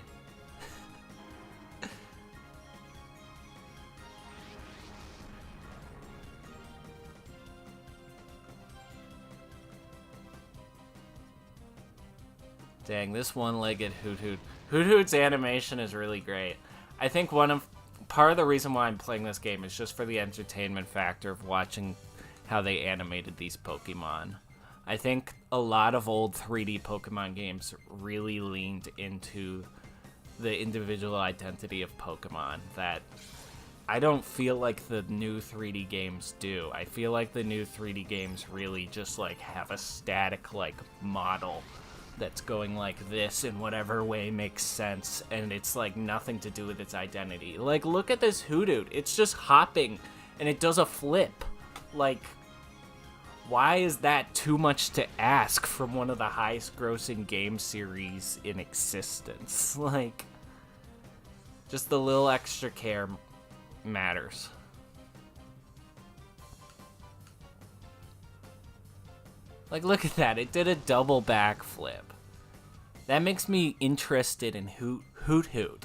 Dang, this one-legged Hoot Hoot. Hoot Hoot's animation is really great. I think part of the reason why I'm playing this game is just for the entertainment factor of watching how they animated these Pokemon. I think a lot of old 3D Pokemon games really leaned into the individual identity of Pokemon that I don't feel like the new 3D games do. I feel like the new 3D games really just like have a static like model that's going like this in whatever way makes sense, and it's like nothing to do with its identity. Like, look at this Hoothoot. It's just hopping and it does a flip. Like, why is that too much to ask from one of the highest grossing game series in existence? Like, just the little extra care matters. Like, look at that. It did a double backflip. That makes me interested in Hoot Hoot.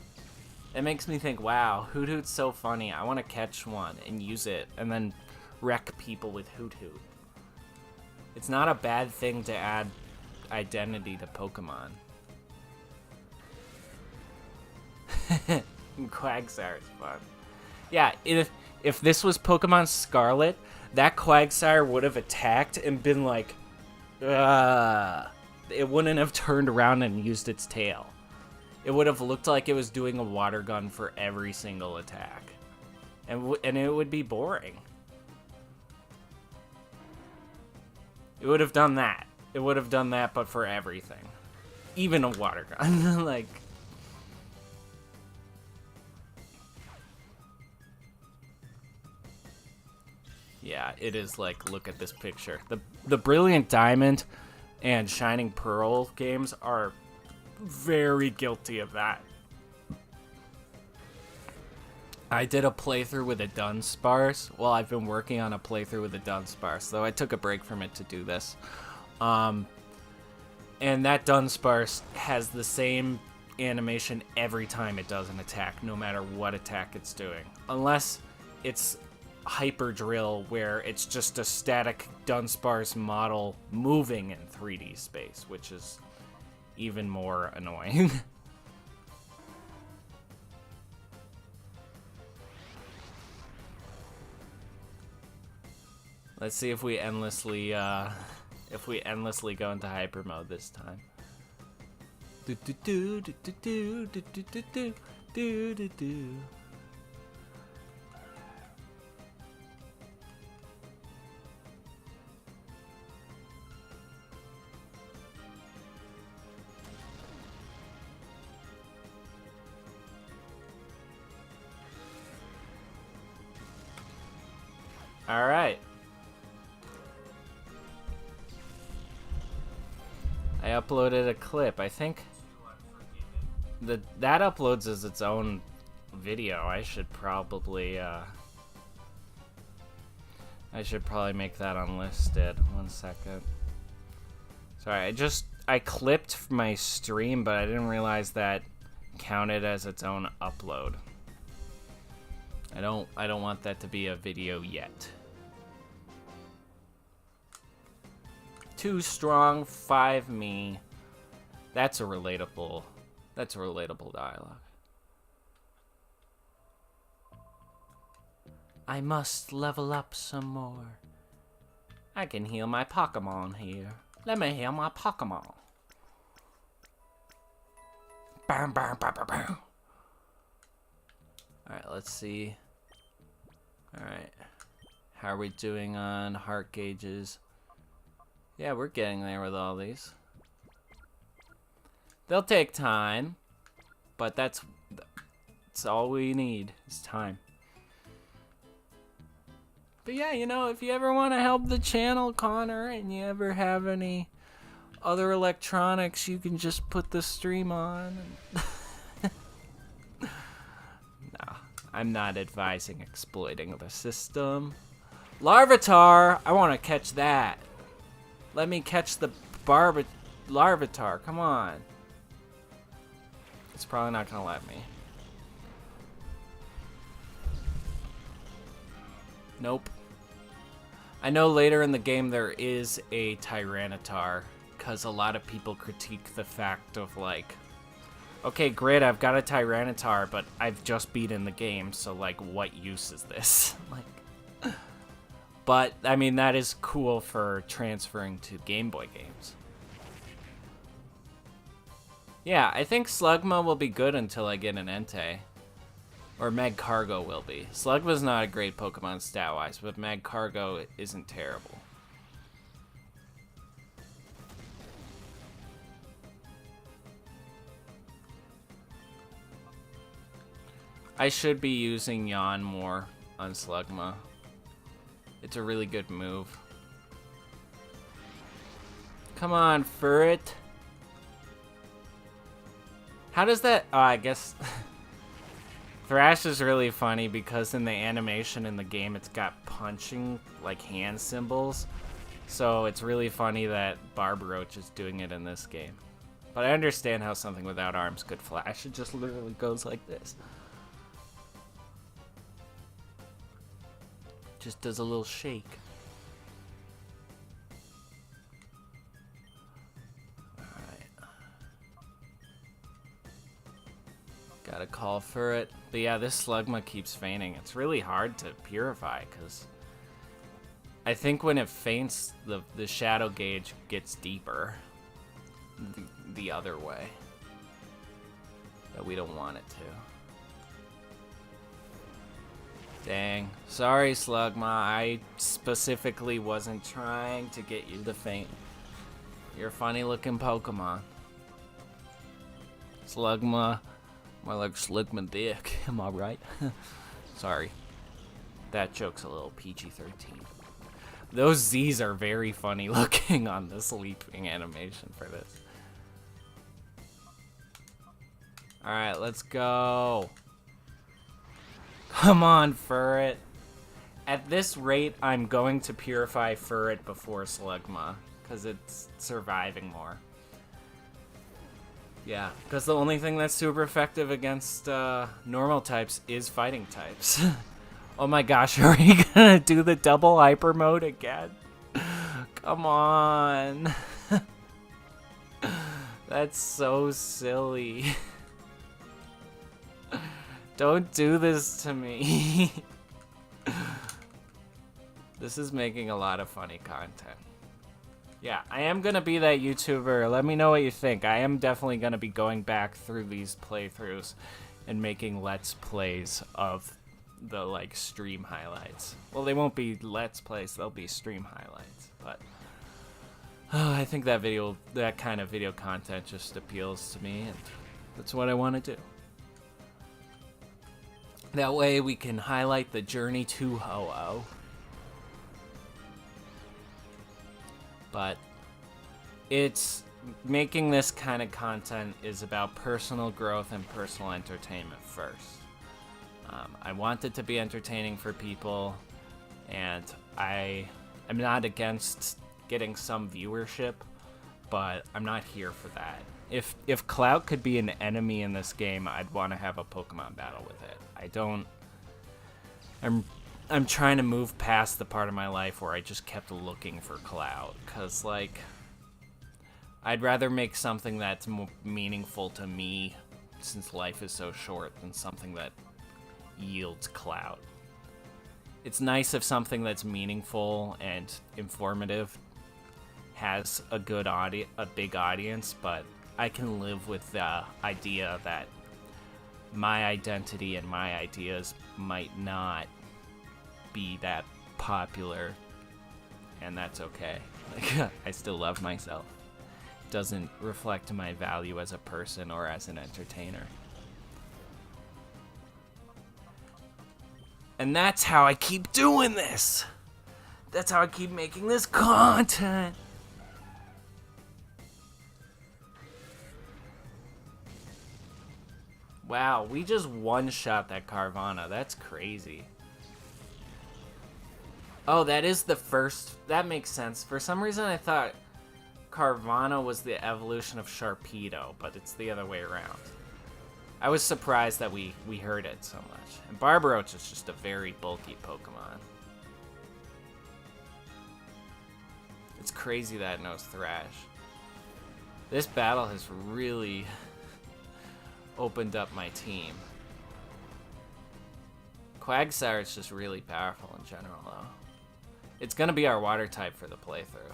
It makes me think, wow, Hoot Hoot's so funny. I want to catch one and use it and then wreck people with Hoot Hoot. It's not a bad thing to add identity to Pokemon. Quagsire's fun. Yeah, if this was Pokemon Scarlet, that Quagsire would have attacked and been like, ugh. it wouldn't have turned around and used its tail. It would have looked like it was doing a water gun for every single attack. And it would be boring. It would have done that. It would have done that, but for everything. Even a water gun. Like... Yeah, it is like, look at this picture. The Brilliant Diamond and Shining Pearl games are very guilty of that. I did a playthrough with a Dunsparce. Well, I've been working on a playthrough with a Dunsparce, though I took a break from it to do this. And that Dunsparce has the same animation every time it does an attack, no matter what attack it's doing. Unless it's Hyper Drill, where it's just a static Dunsparce model moving in 3D space, which is even more annoying. Let's see if we endlessly go into hyper mode this time. Do do do do do do do do do do do do. All right. I uploaded a clip. I think that uploads as its own video. I should probably make that unlisted. 1 second. Sorry, I clipped my stream, but I didn't realize that counted as its own upload. I don't want that to be a video yet. Too strong, 5 me. That's a relatable dialogue. I must level up some more. I can heal my Pokemon here. Let me heal my Pokemon. Bam, bam, bam, bam, bam. Alright, let's see. Alright. How are we doing on heart gauges? Yeah, we're getting there with all these. They'll take time, but that's all we need is time. But yeah, you know, if you ever want to help the channel, Connor, and you ever have any other electronics, you can just put the stream on. No, I'm not advising exploiting the system. Larvitar! I want to catch that. Let me catch the Larvitar. Come on. It's probably not going to let me. Nope. I know later in the game there is a Tyranitar, because a lot of people critique the fact of like, okay, great, I've got a Tyranitar, but I've just beaten the game, so like, what use is this? Like, but, I mean, that is cool for transferring to Game Boy games. Yeah, I think Slugma will be good until I get an Entei. Or Magcargo will be. Slugma's not a great Pokemon stat-wise, but Magcargo isn't terrible. I should be using Yawn more on Slugma. It's a really good move. Come on, Furret. How does that... Oh, I guess... Thrash is really funny because in the animation in the game, it's got punching, like, hand symbols. So it's really funny that Barbaroach is doing it in this game. But I understand how something without arms could flash. It just literally goes like this. Just does a little shake. Alright. Gotta call for it. But yeah, this Slugma keeps fainting. It's really hard to purify, because I think when it faints, the shadow gauge gets deeper. the other way. That we don't want it to. Dang. Sorry, Slugma. I specifically wasn't trying to get you to faint. You're a funny looking Pokemon. Slugma. More like Slugma Dick. Am I right? Sorry. That joke's a little PG-13. Those Z's are very funny looking on this leaping animation for this. Alright, let's go. Come on, Furret. At this rate, I'm going to purify Furret before Slugma, because it's surviving more. Yeah, because the only thing that's super effective against normal types is fighting types. Oh my gosh, are we gonna do the double hyper mode again? Come on. That's so silly. Don't do this to me. This is making a lot of funny content. Yeah, I am gonna be that YouTuber. Let me know what you think. I am definitely gonna be going back through these playthroughs and making Let's Plays of the, like, stream highlights. Well, they won't be Let's Plays, they'll be stream highlights. But I think that kind of video content just appeals to me, and that's what I want to do. That way we can highlight the journey to Ho-Oh. But it's making this kind of content is about personal growth and personal entertainment first. I want it to be entertaining for people, and I'm not against getting some viewership, but I'm not here for that. If Clout could be an enemy in this game, I'd want to have a Pokemon battle with it. I'm trying to move past the part of my life where I just kept looking for Clout, cause like I'd rather make something that's more meaningful to me, since life is so short, than something that yields Clout. It's nice if something that's meaningful and informative has a big audience, but I can live with the idea that my identity and my ideas might not be that popular, and that's okay. Like, I still love myself. It doesn't reflect my value as a person or as an entertainer. And that's how I keep doing this. That's how I keep making this content. Wow, we just one-shot that Carvana. That's crazy. Oh, that is the first... That makes sense. For some reason, I thought Carvana was the evolution of Sharpedo, but it's the other way around. I was surprised that we heard it so much. And Barbaroach is just a very bulky Pokemon. It's crazy that it knows Thrash. This battle has really opened up my team. Quagsire is just really powerful in general, though. It's gonna be our water type for the playthrough.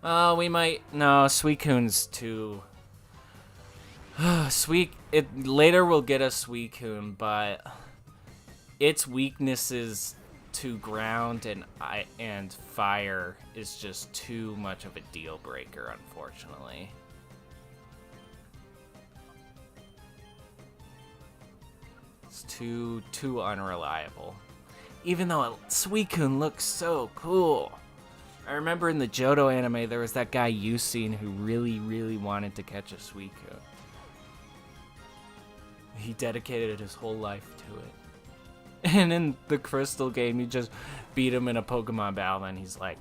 Oh, we might... No, Suicune's too... Later we'll get a Suicune, but its weaknesses to ground and fire is just too much of a deal breaker, unfortunately. It's too unreliable. Even though Suicune looks so cool. I remember in the Johto anime there was that guy Yusin who really, really wanted to catch a Suicune. He dedicated his whole life to it. And in the Crystal game, you just beat him in a Pokemon battle, and he's like,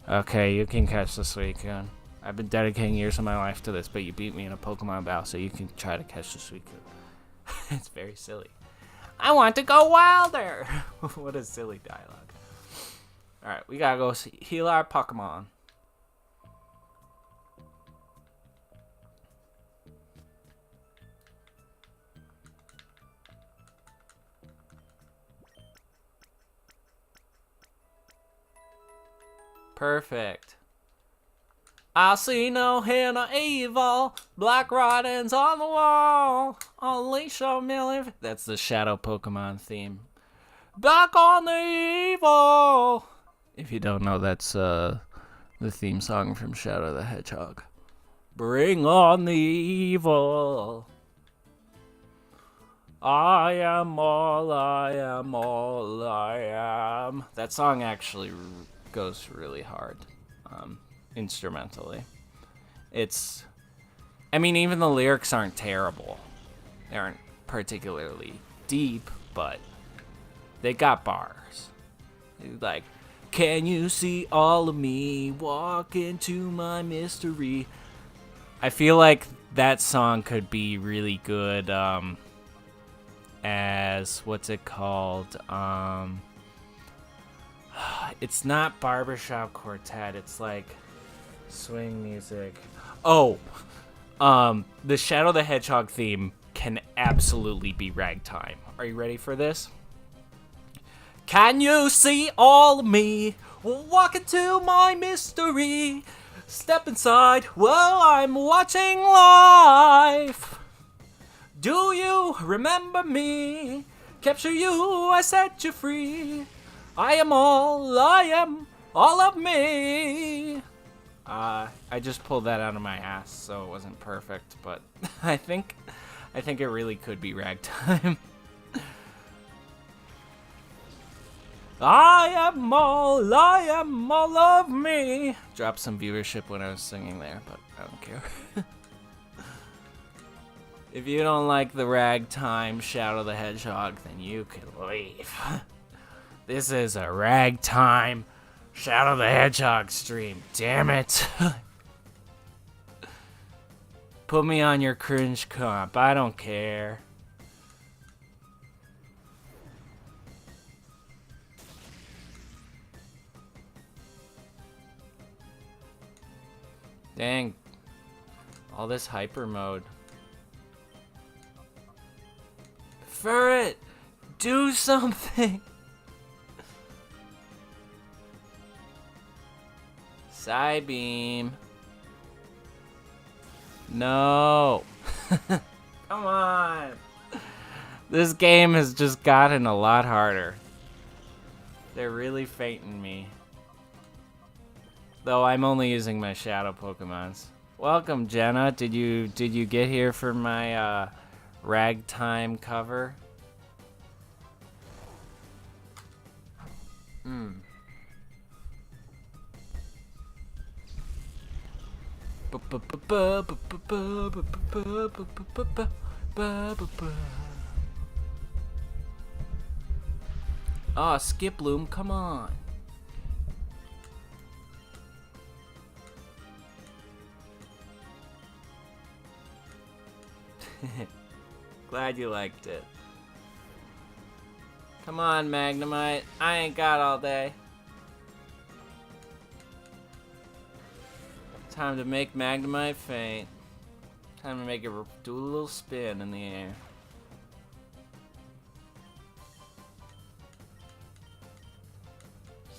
okay, you can catch the Suicune. I've been dedicating years of my life to this, but you beat me in a Pokemon battle, so you can try to catch the Suicune. It's very silly. I want to go wilder! What a silly dialogue. Alright, we gotta go heal our Pokemon. Perfect. I see no hint of evil. Black writings on the wall. Unleash a million. That's the Shadow Pokemon theme. Back on the evil. If you don't know, that's the theme song from Shadow the Hedgehog. Bring on the evil. I am all I am, all I am. That song actually goes really hard, instrumentally. I mean, even the lyrics aren't terrible. They aren't particularly deep, but they got bars. Like, can you see all of me? Walk into my mystery. I feel like that song could be really good, as, what's it called? It's not barbershop quartet, it's like swing music. Oh, the Shadow the Hedgehog theme can absolutely be ragtime. Are you ready for this? Can you see all of me? Walk into my mystery. Step inside while I'm watching live. Do you remember me? Capture you, I set you free. I am all of me. I just pulled that out of my ass, so it wasn't perfect, but I think it really could be ragtime. I am all of me. Dropped some viewership when I was singing there, but I don't care. If you don't like the ragtime Shadow the Hedgehog, then you can leave. This is a ragtime Shadow the Hedgehog stream. Damn it. Put me on your cringe comp. I don't care. Dang. All this hyper mode. Ferret! Do something! Psybeam. No. Come on. This game has just gotten a lot harder. They're really fainting me. Though I'm only using my shadow Pokemons. Welcome, Jenna. Did you get here for my ragtime cover? Ah, Skiploom, come on. Glad you liked it. Come on, Magnemite. I ain't got all day. Time to make Magnemite faint. Time to make it do a little spin in the air.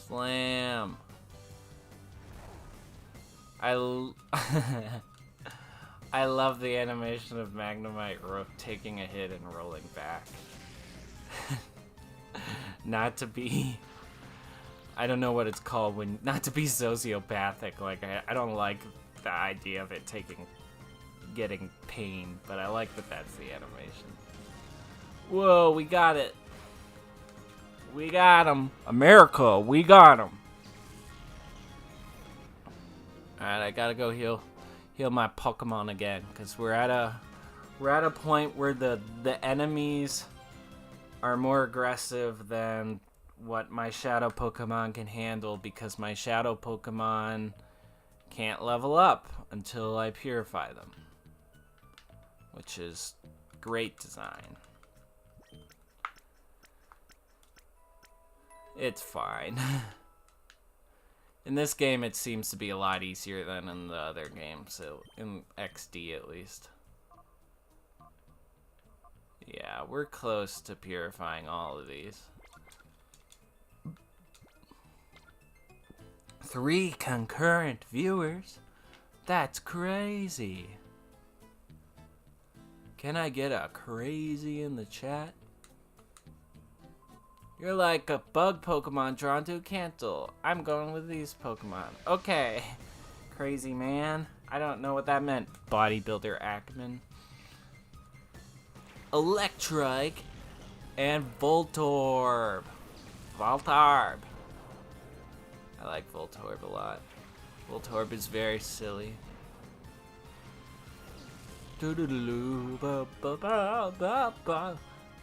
Slam. I love the animation of Magnemite taking a hit and rolling back. Not to be... I don't know what it's called when... Not to be sociopathic. Like, I don't like the idea of it getting pain, but I like that that's the animation. Whoa, we got it. We got him. America, we got him. Alright, I gotta go heal my Pokemon again, because we're at a point where the enemies are more aggressive than what my shadow Pokemon can handle, because my shadow Pokemon can't level up until I purify them, which is great design. It's fine. In this game, it seems to be a lot easier than in the other games, so in XD at least. Yeah, we're close to purifying all of these. 3 concurrent viewers. That's crazy. Can I get a crazy in the chat? You're like a bug Pokemon drawn to a candle. I'm going with these Pokemon. Okay. Crazy man. I don't know what that meant. Bodybuilder Ackman. Electrike and Voltorb. Voltorb. I like Voltorb a lot. Voltorb is very silly.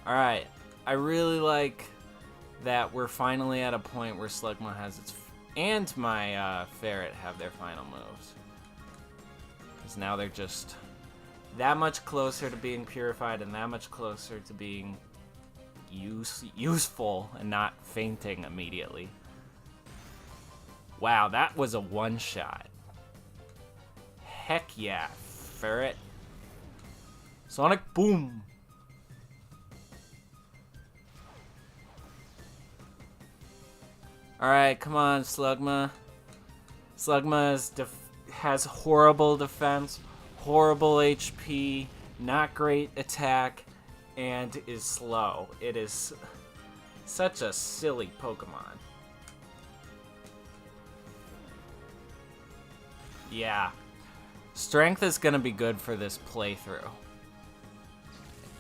Alright. I really like that we're finally at a point where Slugma has its... and my Ferret have their final moves. Because now they're just that much closer to being purified and that much closer to being useful and not fainting immediately. Wow, that was a one-shot. Heck yeah, Ferret. Sonic Boom. Alright, come on, Slugma. Slugma has horrible defense, horrible HP, not great attack, and is slow. It is such a silly Pokemon. Yeah. Strength is gonna be good for this playthrough.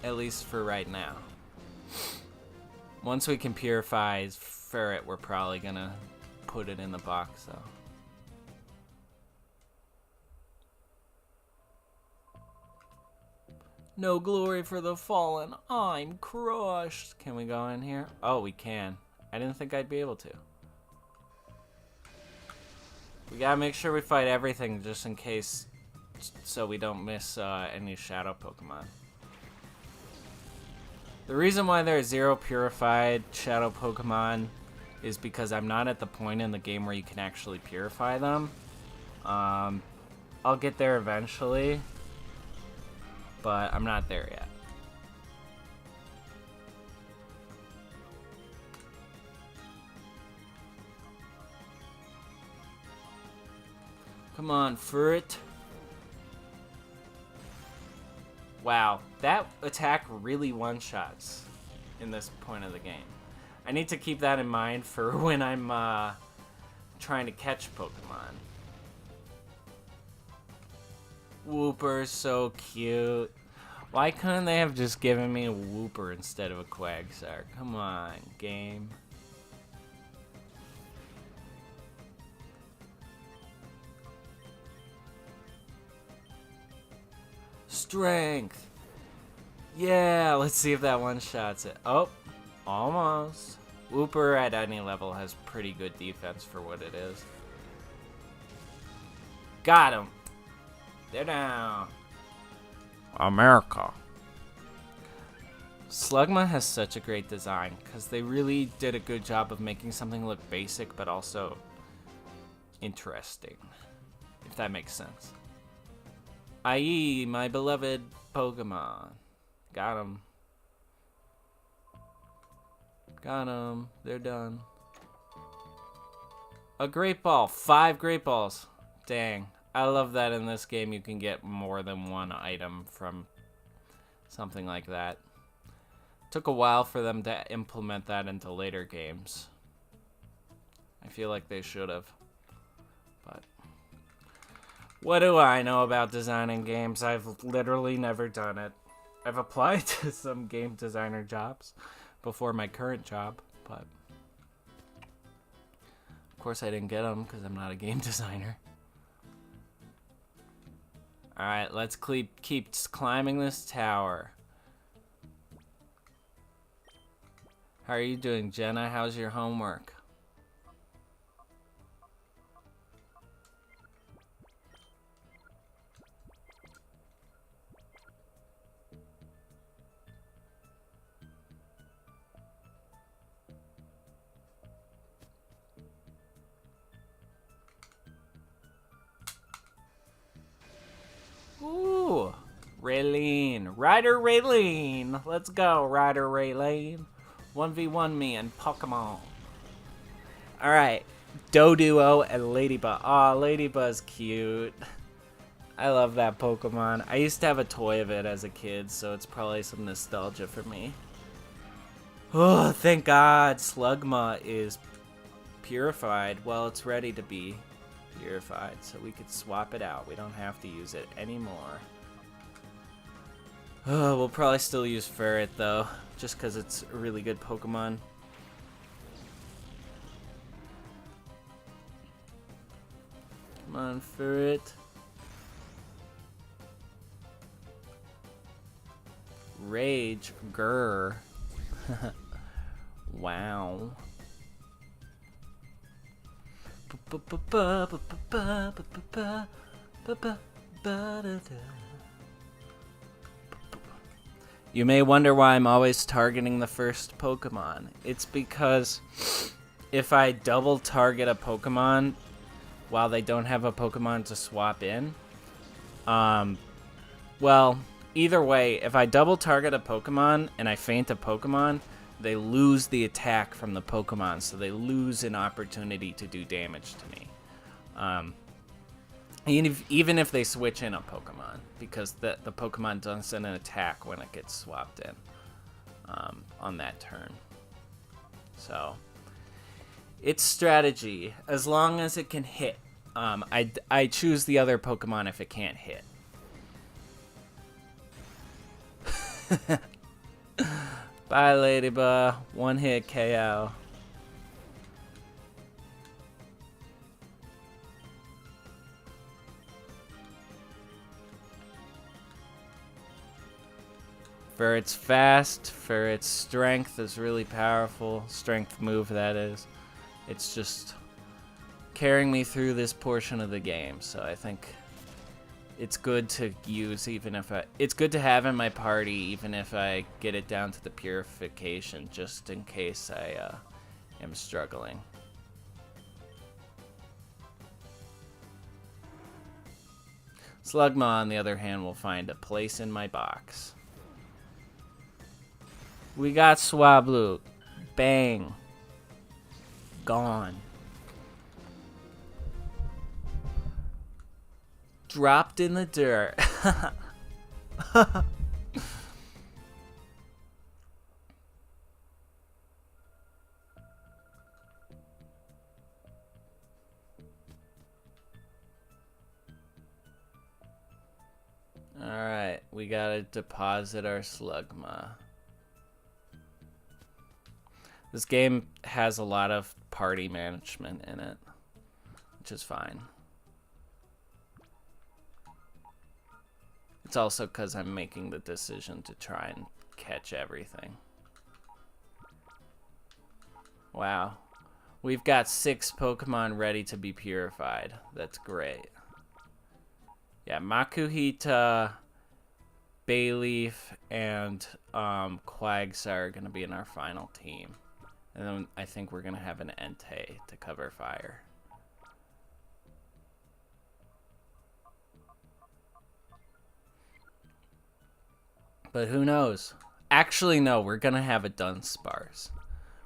At least for right now. Once we can purify Ferret, we're probably gonna put it in the box, though. No glory for the fallen. I'm crushed. Can we go in here? Oh, we can. I didn't think I'd be able to. We gotta make sure we fight everything just in case, so we don't miss any shadow Pokemon. The reason why there are 0 purified shadow Pokemon is because I'm not at the point in the game where you can actually purify them. I'll get there eventually, but I'm not there yet. Come on, Ferret. Wow, that attack really one-shots in this point of the game. I need to keep that in mind for when I'm trying to catch Pokemon. Wooper's so cute. Why couldn't they have just given me a Wooper instead of a Quagsire? Come on, game. Strength. Yeah, let's see if that one-shots it. Oh, almost. Wooper at any level has pretty good defense for what it is. Got him. They're down. America. Slugma has such a great design because they really did a good job of making something look basic but also interesting, if that makes sense. I.e., my beloved Pokemon. Got him. Got him. They're done. A Great Ball. 5 Great Balls. Dang. I love that in this game you can get more than one item from something like that. Took a while for them to implement that into later games. I feel like they should have. But what do I know about designing games? I've literally never done it. I've applied to some game designer jobs before my current job, but of course I didn't get them because I'm not a game designer. Alright, let's keep climbing this tower. How are you doing, Jenna? How's your homework? Ooh, Raylene. Ryder Raylene. Let's go, Ryder Raylene. 1v1 me and Pokemon. Alright, Doduo and Ladybug. Aw, Ladybug's cute. I love that Pokemon. I used to have a toy of it as a kid, so it's probably some nostalgia for me. Oh, thank God. Slugma is purified. Well, it's ready to be purified, so we could swap it out. We don't have to use it anymore. Oh, we'll probably still use Ferret, though, just because it's a really good Pokemon. Come on, Ferret. Rage. Grr. Wow. You may wonder why I'm always targeting the first Pokemon. It's because if I double target a Pokemon while they don't have a Pokemon to swap in, well, either way, if I double target a Pokemon and I feint a Pokemon, they lose the attack from the Pokemon, so they lose an opportunity to do damage to me. Even if they switch in a Pokemon, because the Pokemon doesn't attack when it gets swapped in on that turn. So, it's strategy. As long as it can hit. I choose the other Pokemon if it can't hit. Bye, Ladybug. One hit KO. For its fast, for its strength is really powerful. Strength move, that is. It's just carrying me through this portion of the game, so I think it's good to use it's good to have in my party even if I get it down to the purification, just in case I am struggling. Slugma, on the other hand, will find a place in my box. We got Swablu. Bang. Gone. Dropped in the dirt. Alright, we gotta deposit our Slugma. This game has a lot of party management in it, which is fine. It's also because I'm making the decision to try and catch everything. Wow. We've got 6 Pokemon ready to be purified. That's great. Yeah, Makuhita, Bayleaf, and Quagsire are going to be in our final team. And then I think we're going to have an Entei to cover fire. But who knows? Actually, no, we're going to have a Dunsparce.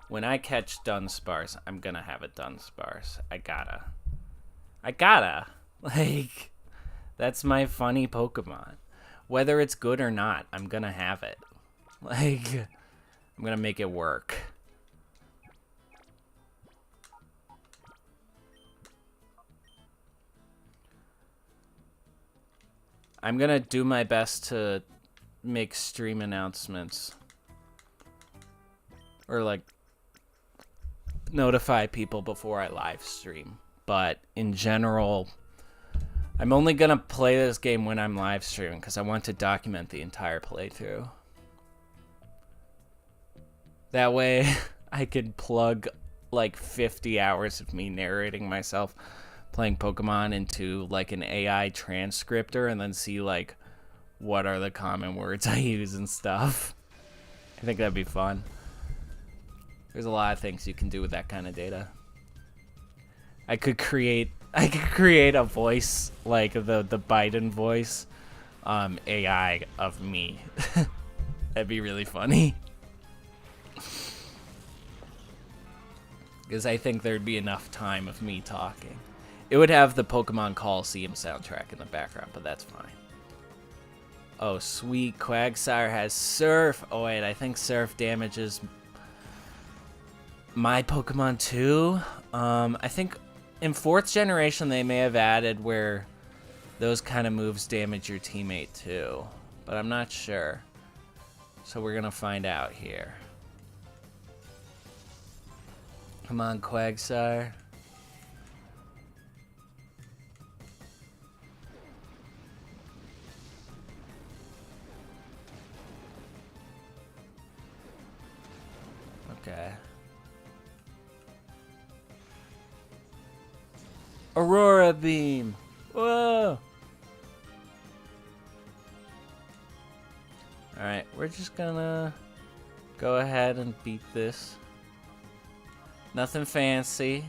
When I catch Dunsparce, I'm going to have a Dunsparce. I gotta. Like, that's my funny Pokemon. Whether it's good or not, I'm going to have it. Like, I'm going to make it work. I'm going to do my best to make stream announcements. Or, like, notify people before I live stream. But, in general, I'm only going to play this game when I'm live streaming because I want to document the entire playthrough. That way, I can plug, like, 50 hours of me narrating myself playing Pokemon into, like, an AI transcriptor and then see, like, what are the common words I use and stuff. I think that'd be fun. There's a lot of things you can do with that kind of data. I could create a voice, like the Biden voice, AI of me. That'd be really funny. Because I think there'd be enough time of me talking. It would have the Pokemon Colosseum soundtrack in the background, but that's fine. Oh, sweet. Quagsire has Surf. Oh, wait, I think Surf damages my Pokemon too. I think in 4th generation they may have added where those kind of moves damage your teammate too, but I'm not sure. So we're gonna find out here. Come on, Quagsire. Okay. Aurora Beam. Whoa. Alright, we're just gonna go ahead and beat this. Nothing fancy.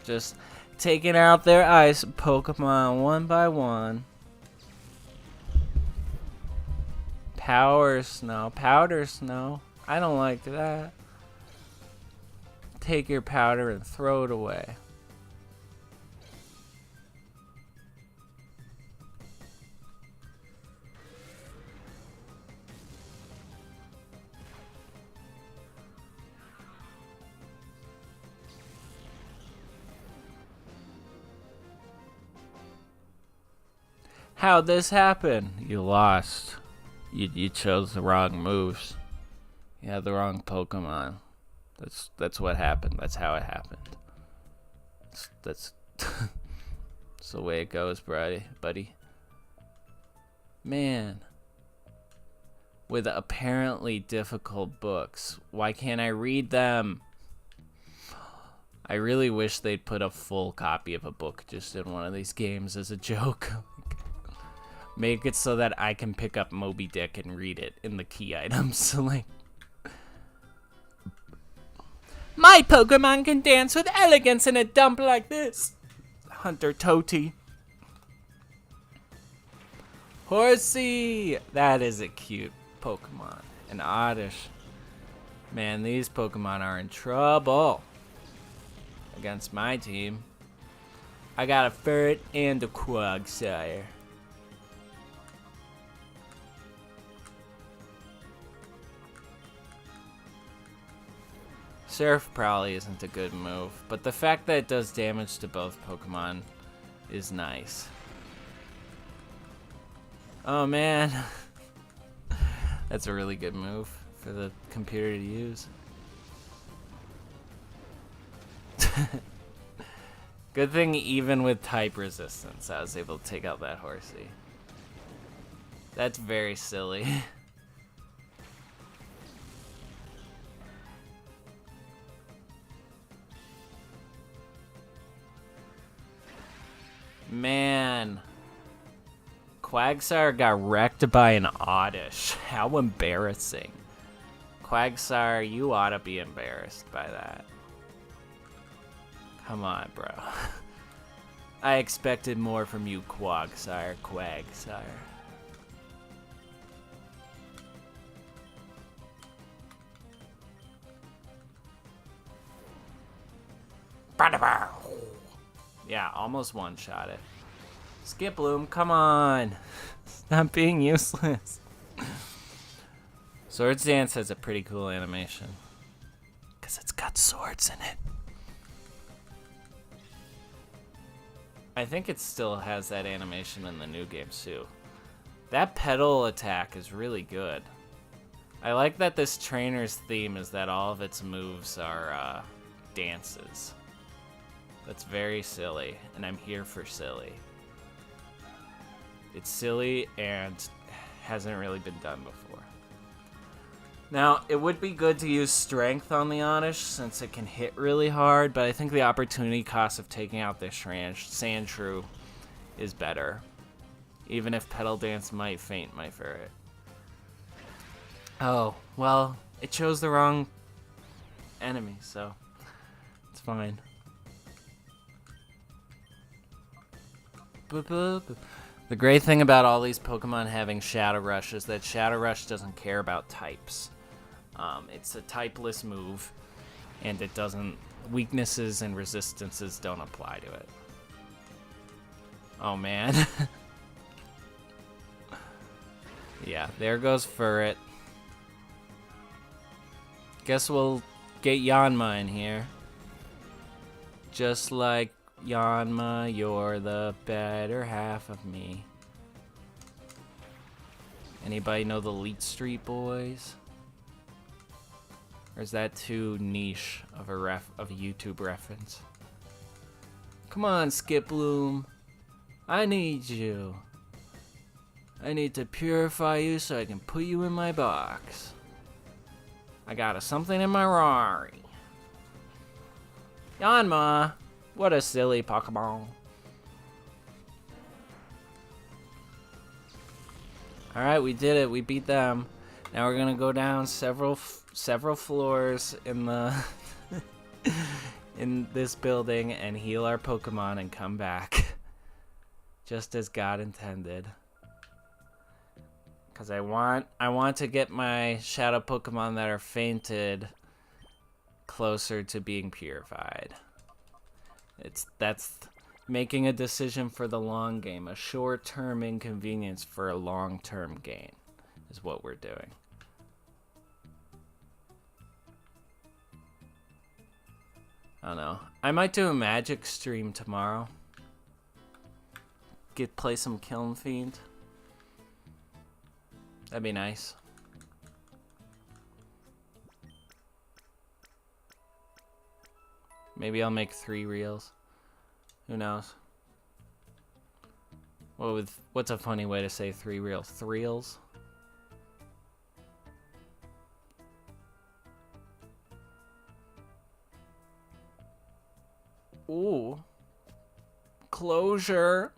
Just taking out their ice Pokemon one by one. Power Snow. Powder Snow. I don't like that. Take your powder and throw it away. How'd this happen? You lost. You chose the wrong moves. You had the wrong Pokemon. That's what happened. That's how it happened. That's the way it goes, buddy. Man. With apparently difficult books. Why can't I read them? I really wish they'd put a full copy of a book just in one of these games as a joke. Make it so that I can pick up Moby Dick and read it in the key items. Like, my Pokemon can dance with elegance in a dump like this. Hunter Toti. Horsey! That is a cute Pokemon. And Oddish. Man, these Pokemon are in trouble. Against my team. I got a Ferret and a Quagsire. Surf probably isn't a good move, but the fact that it does damage to both Pokemon is nice. Oh man. That's a really good move for the computer to use. Good thing even with type resistance, I was able to take out that Horsey. That's very silly. Man. Quagsire got wrecked by an Oddish. How embarrassing. Quagsire, you ought to be embarrassed by that. Come on, bro. I expected more from you, Quagsire. Yeah, almost one-shot it. Skip Bloom, come on. Stop being useless. Swords Dance has a pretty cool animation. Because it's got swords in it. I think it still has that animation in the new games too. That pedal attack is really good. I like that this trainer's theme is that all of its moves are dances. That's very silly, and I'm here for silly. It's silly and hasn't really been done before. Now, it would be good to use strength on the Oddish since it can hit really hard, but I think the opportunity cost of taking out this Sandshrew is better. Even if Pedal Dance might faint my Ferret. Oh, well, it chose the wrong enemy, so it's fine. The great thing about all these Pokemon having Shadow Rush is that Shadow Rush doesn't care about types. It's a typeless move, and it doesn't, weaknesses and resistances don't apply to it. Oh man. Yeah, there goes Furret. Guess we'll get Yanma in here. Just like Yanma, you're the better half of me. Anybody know the Leet Street Boys? Or is that too niche of a YouTube reference? Come on, Skip Bloom. I need you. I need to purify you so I can put you in my box. I got something in my Rari. Yanma, what a silly Pokemon. Alright, we did it. We beat them. Now we're gonna go down several floors in the in this building and heal our Pokemon and come back. Just as God intended. Because I want to get my shadow Pokemon that are fainted closer to being purified. That's making a decision for the long game. A short-term inconvenience for a long-term gain is what we're doing. I don't know. I might do a magic stream tomorrow. Play some Kiln Fiend. That'd be nice. Maybe I'll make 3 reels. Who knows? What's a funny way to say 3 reels? Threels? Ooh. Closure.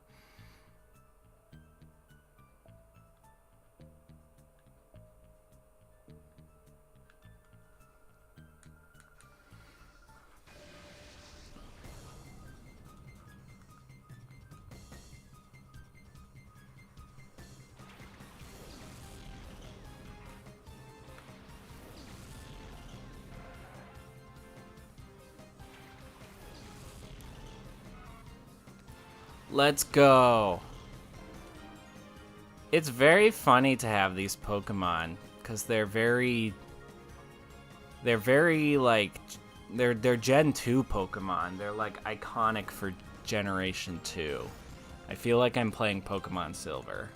Let's go. It's very funny to have these Pokemon because they're very like they're Gen 2 Pokemon. They're like iconic for Generation 2. I feel like I'm playing Pokemon Silver.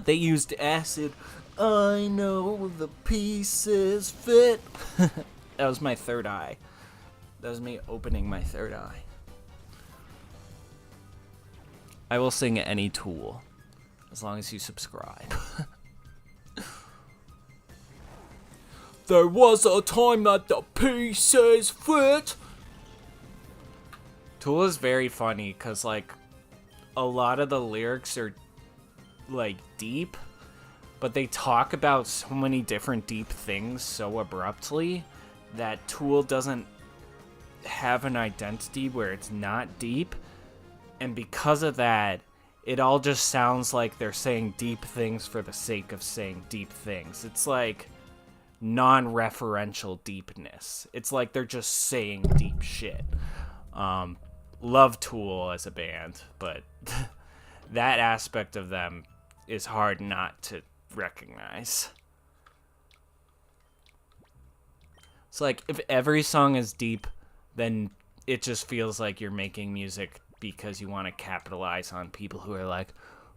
They used acid. I know the pieces fit. That was my third eye. That was me opening my third eye. I will sing any Tool, as long as you subscribe. There was a time that the pieces fit. Tool is very funny, because, like, a lot of the lyrics are, like, deep, but they talk about so many different deep things so abruptly that Tool doesn't have an identity where it's not deep. And because of that, it all just sounds like they're saying deep things for the sake of saying deep things. It's like non-referential deepness. It's like they're just saying deep shit. Love Tool as a band, but that aspect of them is hard not to recognize. It's like if every song is deep, then it just feels like you're making music because you want to capitalize on people who are like,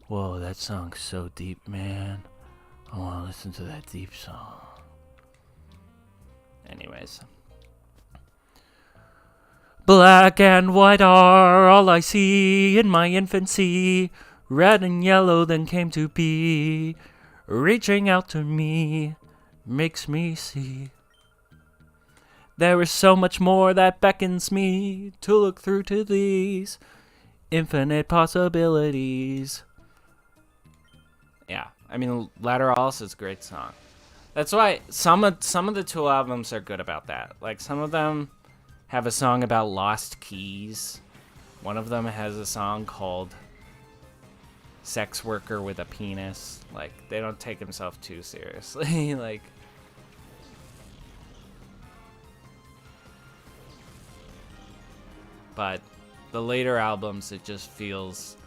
whoa, that song's so deep, man. I want to listen to that deep song. Anyways. Black and white are all I see in my infancy. Red and yellow then came to be. Reaching out to me makes me see. There is so much more that beckons me to look through to these infinite possibilities. Yeah, I mean, Lateralis is a great song. That's why some of the Tool albums are good about that. Like, some of them have a song about lost keys. One of them has a song called Sex Worker with a Penis. Like, they don't take themselves too seriously. Like, But the later albums, it just feels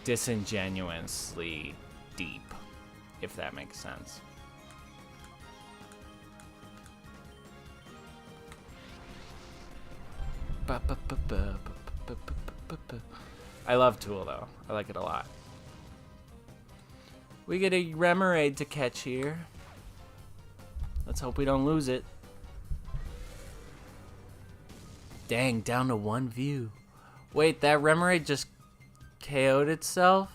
disingenuously deep, if that makes sense. I love Tool, though. I like it a lot. We get a Remoraid to catch here. Let's hope we don't lose it. Dang, down to 1 view. Wait, that Remoraid just KO'd itself?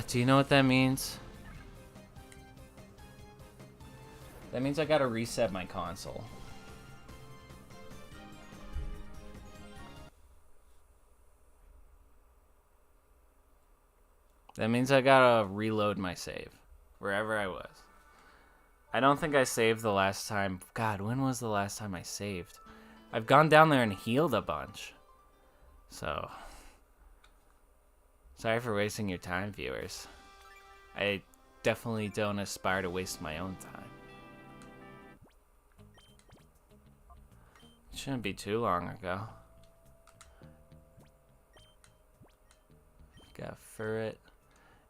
Do you know what that means? That means I gotta reset my console. That means I gotta reload my save, wherever I was. I don't think I saved the last time. God, when was the last time I saved? I've gone down there and healed a bunch. So, sorry for wasting your time, viewers. I definitely don't aspire to waste my own time. It shouldn't be too long ago. Got Ferret.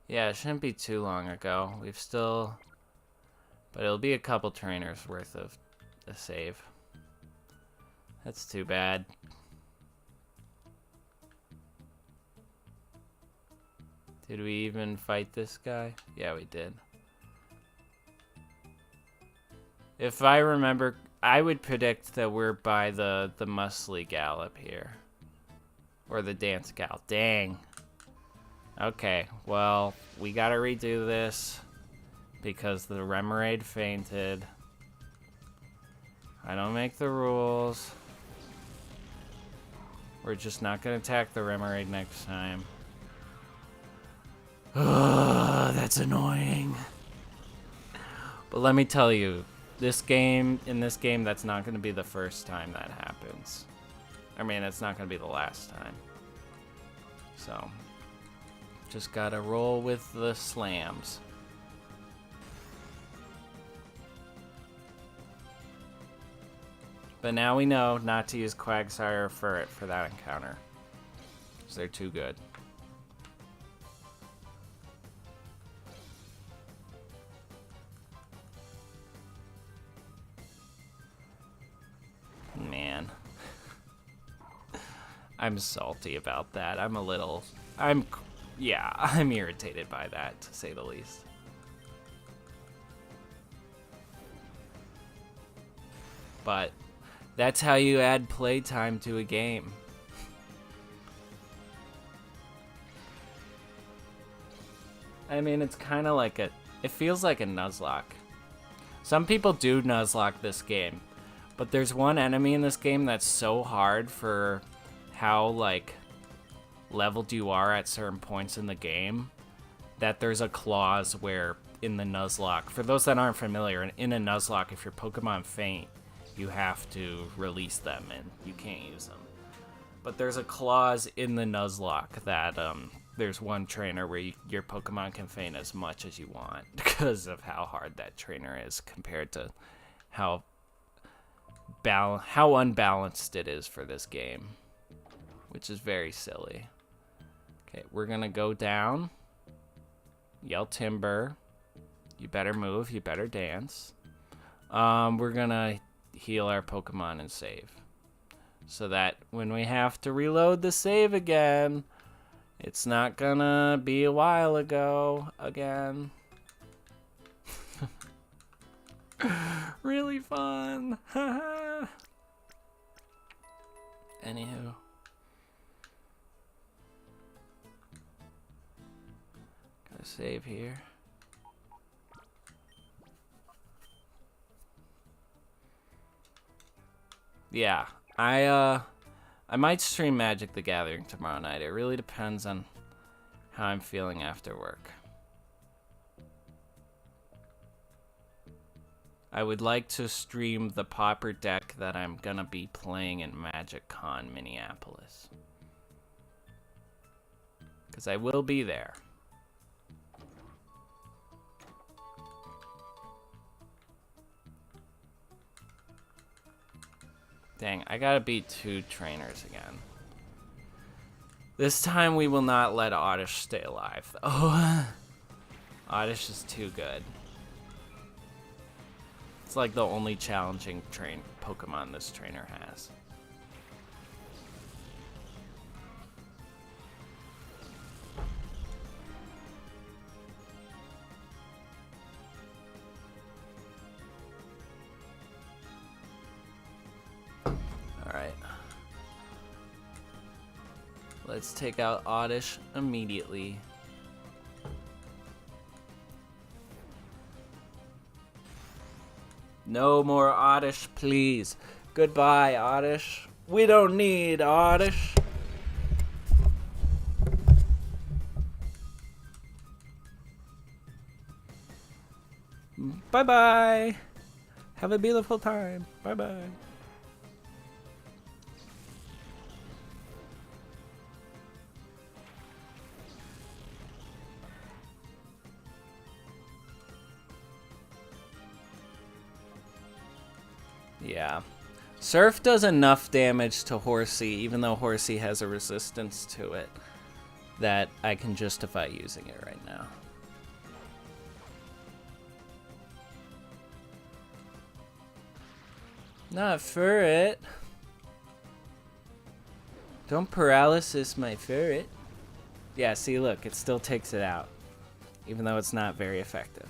Yeah, it shouldn't be too long ago. We've still... But it'll be a couple trainers worth of a save. That's too bad. Did we even fight this guy? Yeah, we did. If I remember, I would predict that we're by the Muscly Gallop here. Or the Dance Gal. Dang. Okay, well, we gotta redo this. Because the Remoraid fainted. I don't make the rules. We're just not gonna attack the Remoraid next time. Ugh, that's annoying. But let me tell you, in this game, that's not gonna be the first time that happens. I mean, it's not gonna be the last time. So, just gotta roll with the slams. But now we know not to use Quagsire or Ferret for that encounter. Because they're too good. Man. I'm salty about that. I'm irritated by that, to say the least. But that's how you add playtime to a game. I mean, it's kind of like it feels like a Nuzlocke. Some people do Nuzlocke this game, but there's one enemy in this game that's so hard for how, like, leveled you are at certain points in the game that there's a clause where in the Nuzlocke, for those that aren't familiar, in a Nuzlocke, if your Pokemon faint, you have to release them and you can't use them. But there's a clause in the Nuzlocke that there's one trainer where your Pokemon can faint as much as you want because of how hard that trainer is compared to how unbalanced it is for this game, which is very silly. Okay, we're gonna go down, yell timber, you better move, you better dance. We're gonna heal our Pokemon and save, so that when we have to reload the save again, it's not gonna be a while ago again. Really fun. Anywho, gotta save here. Yeah, I might stream Magic the Gathering tomorrow night. It really depends on how I'm feeling after work. I would like to stream the Pauper deck that I'm gonna be playing in Magic Con Minneapolis, because I will be there. Dang, I gotta beat 2 trainers again. This time we will not let Oddish stay alive, though. Oddish is too good. It's like the only challenging Pokemon this trainer has. Alright. Let's take out Oddish immediately. No more Oddish, please. Goodbye, Oddish. We don't need Oddish. Bye-bye. Have a beautiful time. Bye-bye. Yeah. Surf does enough damage to Horsey, even though Horsey has a resistance to it, that I can justify using it right now. Not ferret. Don't paralysis my ferret. Yeah, see, look, it still takes it out, even though it's not very effective.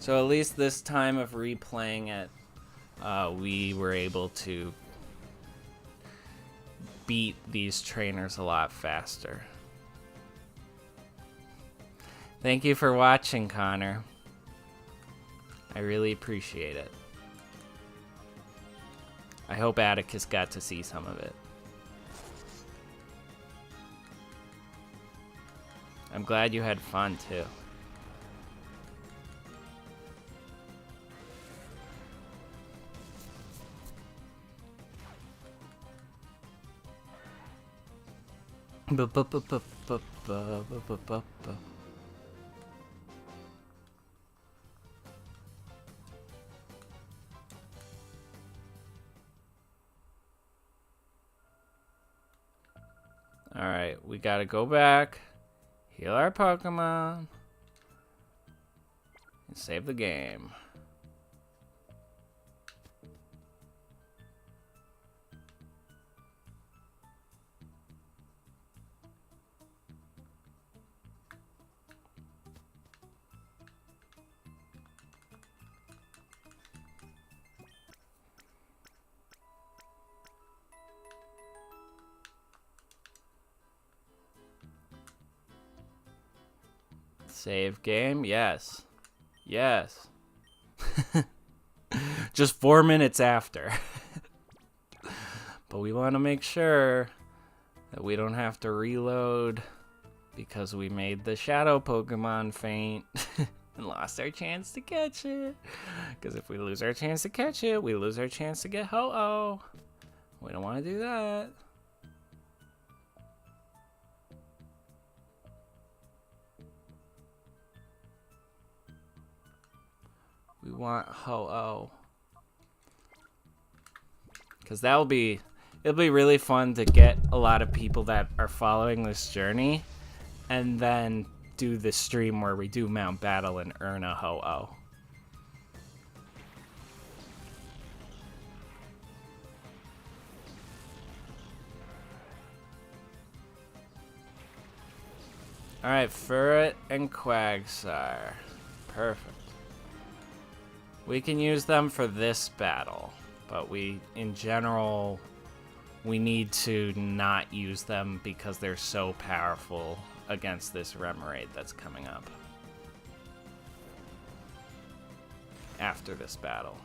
So at least this time of replaying it, we were able to beat these trainers a lot faster. Thank you for watching, Connor. I really appreciate it. I hope Atticus got to see some of it. I'm glad you had fun, too. Alright, we gotta go back, heal our Pokemon, and save the game. Save game, yes. Yes. Just 4 minutes after. But we want to make sure that we don't have to reload because we made the shadow Pokemon faint and lost our chance to catch it. Because if we lose our chance to catch it, we lose our chance to get Ho-Oh. We don't want to do that. We want Ho-Oh. Because it'll be really fun to get a lot of people that are following this journey and then do the stream where we do Mount Battle and earn a Ho-Oh. Alright, Ferret and Quagsire. Perfect. We can use them for this battle, but in general, we need to not use them because they're so powerful against this Remoraid that's coming up after this battle.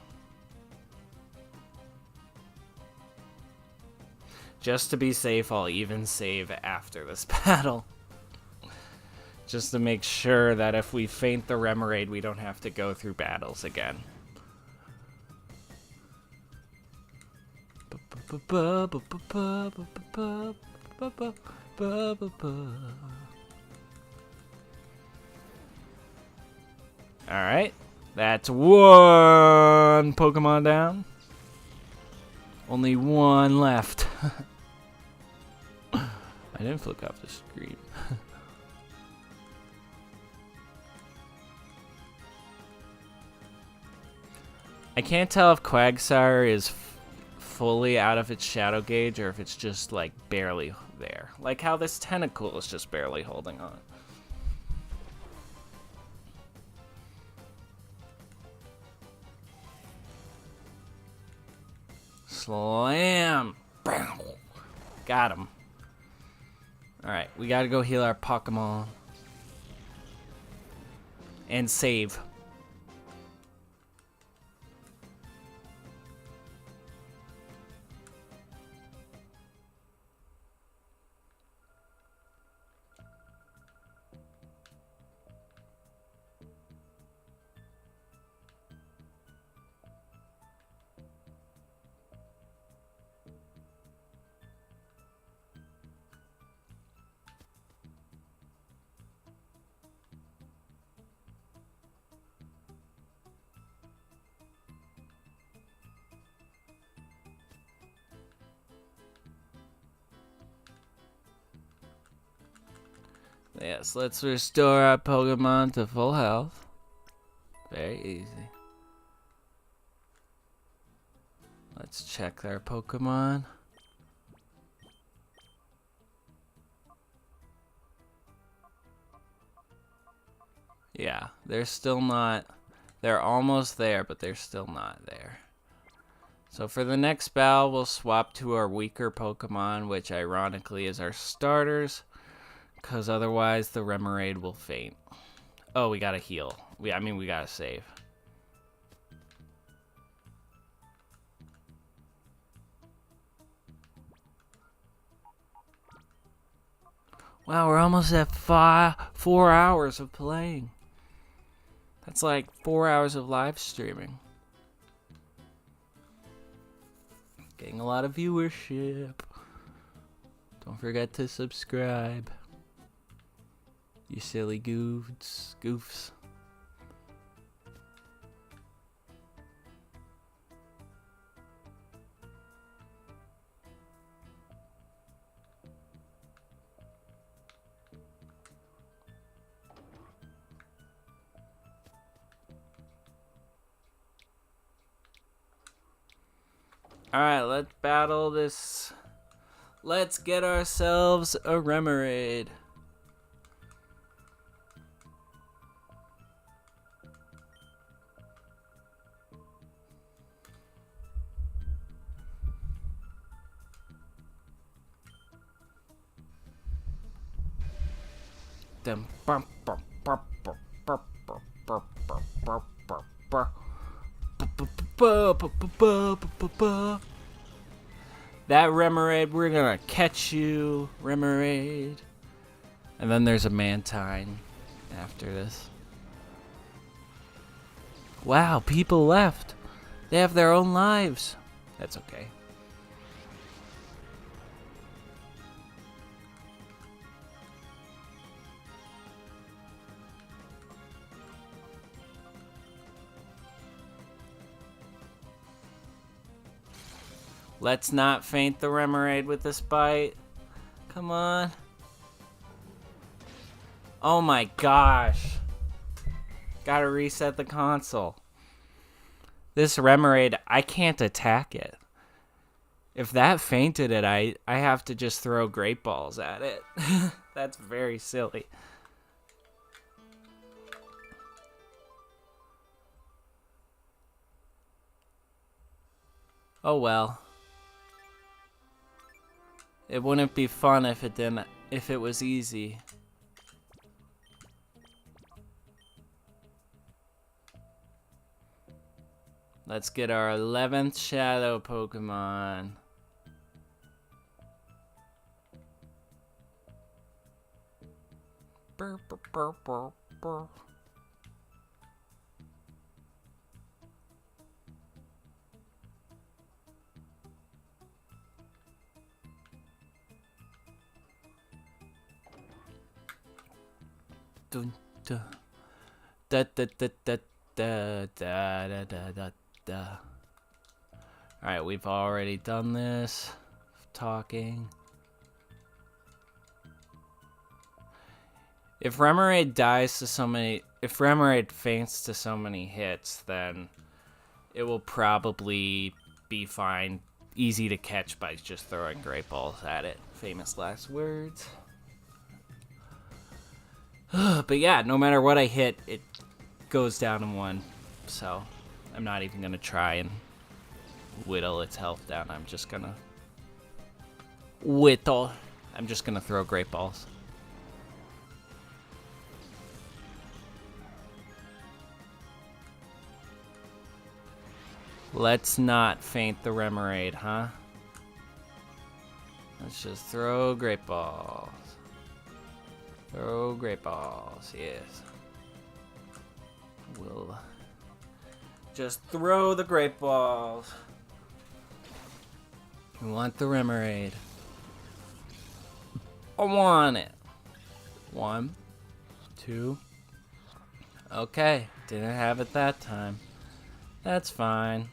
Just to be safe, I'll even save after this battle. Just to make sure that if we faint the Remoraid, we don't have to go through battles again. Alright, That's one Pokemon down. Only one left. I didn't flick off the screen. I can't tell if Quagsire is fully out of its shadow gauge or if it's just like barely there. Like how this tentacle is just barely holding on. Slam! Bam! Got him. Alright, we gotta go heal our Pokemon. And save. Yes, let's restore our Pokemon to full health. Very easy. Let's check their Pokemon. Yeah, they're still not... They're almost there, but they're still not there. So for the next battle, we'll swap to our weaker Pokemon, which ironically is our starters. Because otherwise the Remoraid will faint. Oh, we gotta heal. I mean, we gotta save. Wow, we're almost at 4 hours of playing. That's like 4 hours of live streaming. Getting a lot of viewership. Don't forget to subscribe. You silly goofs. Alright, let's battle this. Let's get ourselves a Remoraid. That Remoraid, we're gonna catch you, Remoraid. And then there's a Mantine after this. Wow, people left. They have their own lives. That's okay. Let's not faint the Remoraid with this bite. Come on. Oh my gosh. Gotta reset the console. This Remoraid, I can't attack it. If that fainted it, I have to just throw Great Balls at it. That's very silly. Oh well. It wouldn't be fun if it was easy. Let's get our 11th Shadow Pokemon. Burr, burr, burr, burr, burr. Dun, dun. Da, da, da, da, Da, da, da, da, da, da. Alright, we've already done this. Talking. If Remoraid dies to so many... If Remoraid faints to so many hits, then it will probably be fine. Easy to catch by just throwing Great Balls at it. Famous last words. But yeah, no matter what I hit, it goes down in 1. So I'm not even going to try and whittle its health down. I'm just going to... I'm just going to throw Great Balls. Let's not faint the Remoraid, huh? Let's just throw Great Balls. Throw Great Balls, yes. We'll just throw the Great Balls. We want the Remoraid. I want it. 1, 2. Okay, didn't have it that time. That's fine.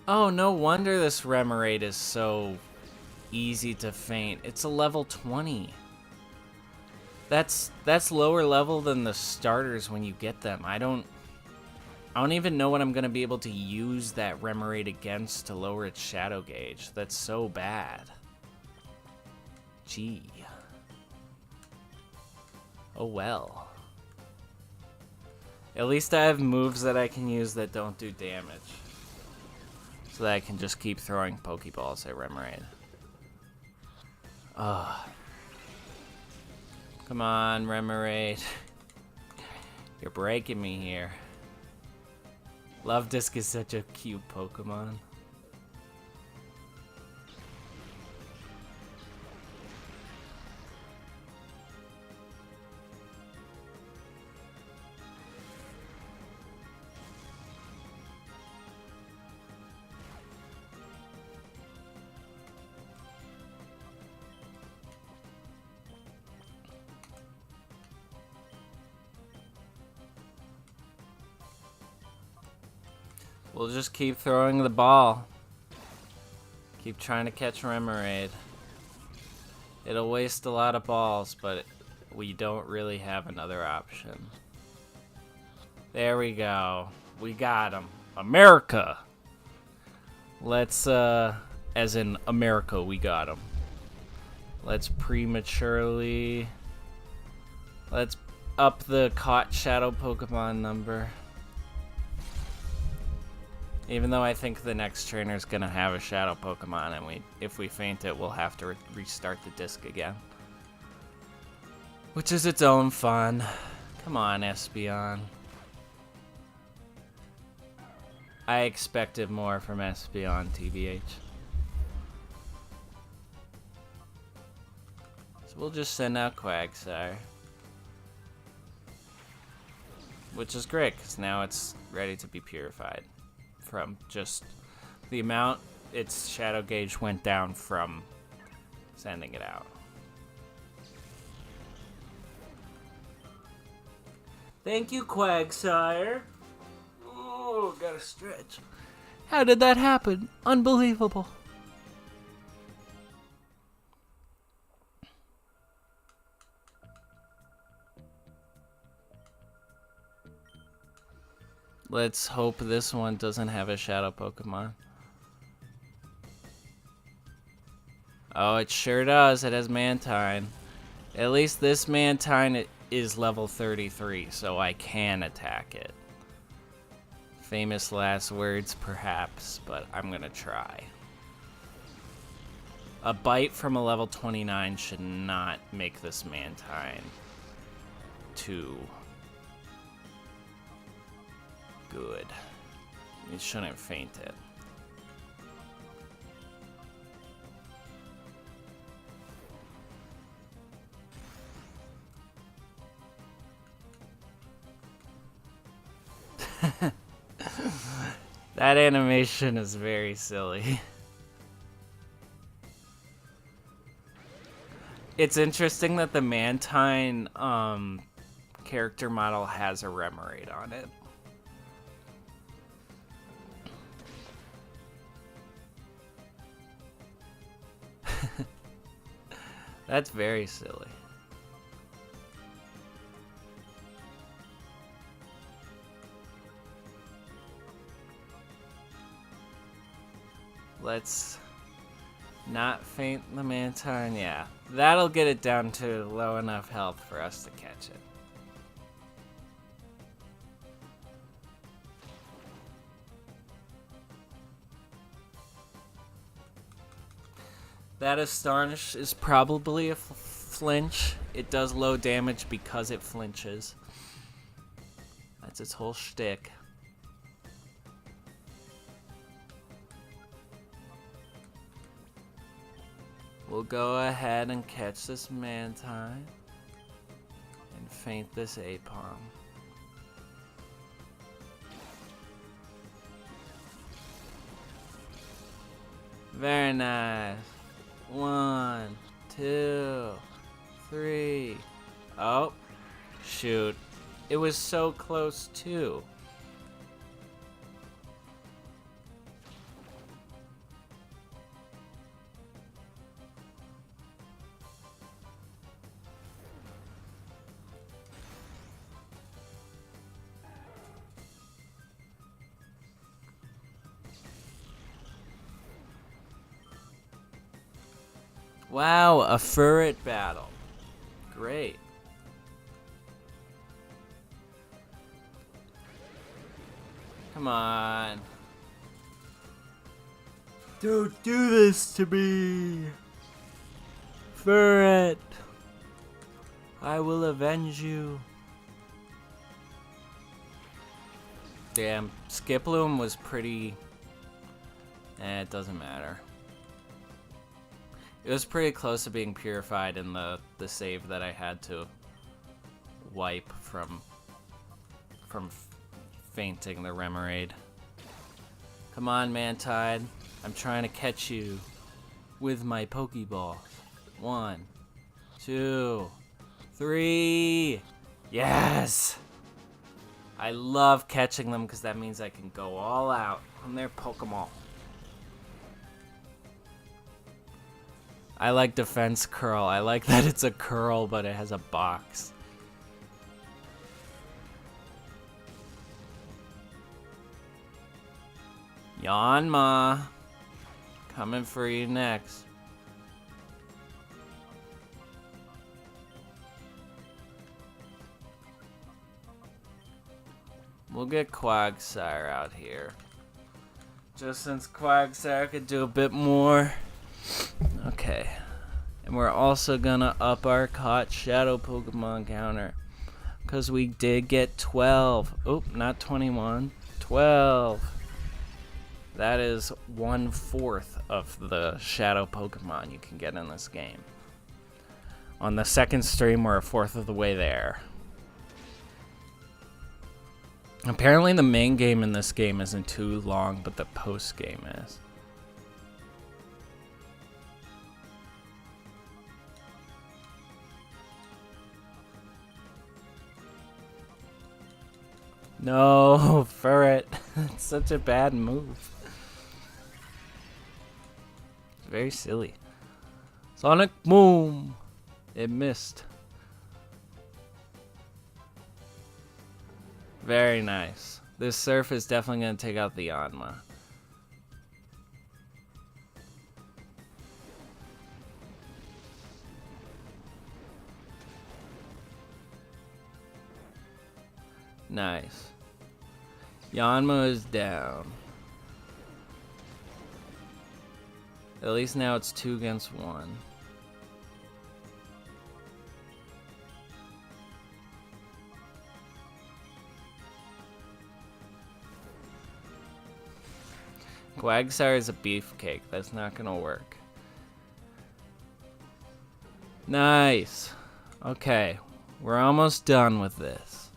Oh, no wonder this Remoraid is so easy to faint. It's a level 20. That's lower level than the starters when you get them. I don't even know what I'm gonna be able to use that Remoraid against to lower its shadow gauge. That's so bad. Gee. Oh well. At least I have moves that I can use that don't do damage. So that I can just keep throwing Pokeballs at Remoraid. Ugh. Come on, Remoraid. You're breaking me here. Love Disc is such a cute Pokemon. We'll just keep throwing the ball. Keep trying to catch Remoraid. It'll waste a lot of balls, but we don't really have another option. There we go. We got him. America! Let's, as in America, we got him. Let's prematurely... Let's up the caught shadow Pokemon number. Even though I think the next trainer is gonna have a shadow Pokemon, and if we faint it, we'll have to restart the disc again. Which is its own fun. Come on, Espeon. I expected more from Espeon, TBH. So we'll just send out Quagsire. Which is great, because now it's ready to be purified. From just the amount its shadow gauge went down from sending it out. Thank you, Quagsire. Oh, gotta stretch. How did that happen? Unbelievable. Let's hope this one doesn't have a shadow Pokemon. Oh, it sure does. It has Mantine. At least this Mantine is level 33, so I can attack it. Famous last words, perhaps, but I'm gonna try. A bite from a level 29 should not make this Mantine too good. It shouldn't faint it. That animation is very silly. It's interesting that the Mantine character model has a Remoraid on it. That's very silly. Let's not faint the Mantine. Yeah, that'll get it down to low enough health for us to catch it. That Astonish is probably a flinch. It does low damage because it flinches. That's its whole shtick. We'll go ahead and catch this Mantine and faint this Apom. Very nice. 1, 2, 3. Oh, shoot. It was so close too. Wow, a Pyrite battle. Great. Come on. Don't do this to me. Pyrite. I will avenge you. Damn, Skiploom was pretty... it doesn't matter. It was pretty close to being purified in the save that I had to wipe from fainting the Remoraid. Come on, Mantide. I'm trying to catch you with my Pokeball. 1, 2, 3. Yes! I love catching them because that means I can go all out on their Pokemon. I like Defense Curl. I like that it's a curl, but it has a box. Yanma. Coming for you next. We'll get Quagsire out here. Just since Quagsire could do a bit more. Okay. And we're also gonna up our caught shadow Pokemon counter. Because we did get 12. Oh, not 21. 12. That is 1/4 of the shadow Pokemon you can get in this game. On the second stream, we're 1/4 of the way there. Apparently the main game in this game isn't too long, but the post game is. No, Ferret. It's such a bad move. It's very silly. Sonic Boom! It missed. Very nice. This Surf is definitely going to take out the Yanma. Nice. Yanma is down. At least now it's 2 against 1. Quagsire is a beefcake. That's not gonna work. Nice. Okay. We're almost done with this.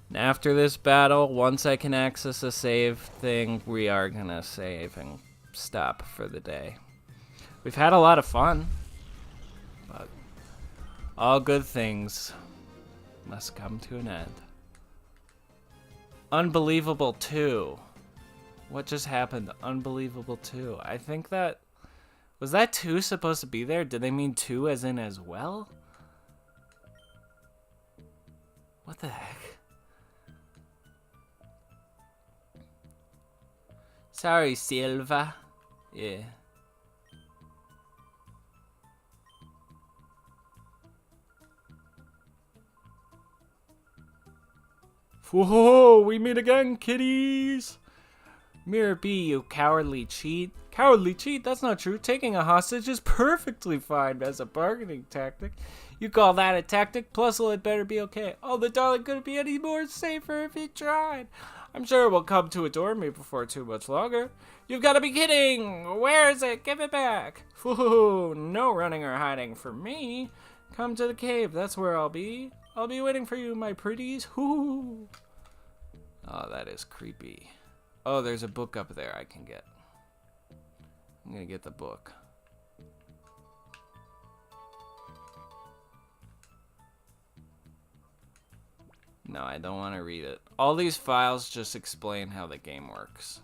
And after this battle, once I can access a save thing, we are gonna save and stop for the day. We've had a lot of fun, but all good things must come to an end. Unbelievable 2. What just happened? Unbelievable 2. I think that... Was that 2 supposed to be there? Did they mean 2 as in as well? What the heck? Sorry, Silva. Yeah. Whoa, we meet again, kiddies! Mirror B, you cowardly cheat. Cowardly cheat? That's not true. Taking a hostage is perfectly fine as a bargaining tactic. You call that a tactic? Plus, it better be okay. Oh, the darling couldn't be any more safer if he tried. I'm sure it will come to adore me before too much longer. You've got to be kidding! Where is it? Give it back! Woohoo! No running or hiding for me. Come to the cave. That's where I'll be. I'll be waiting for you, my pretties. Whoo! Oh, that is creepy. Oh, there's a book up there I can get. I'm gonna get the book. No, I don't want to read it. All these files just explain how the game works.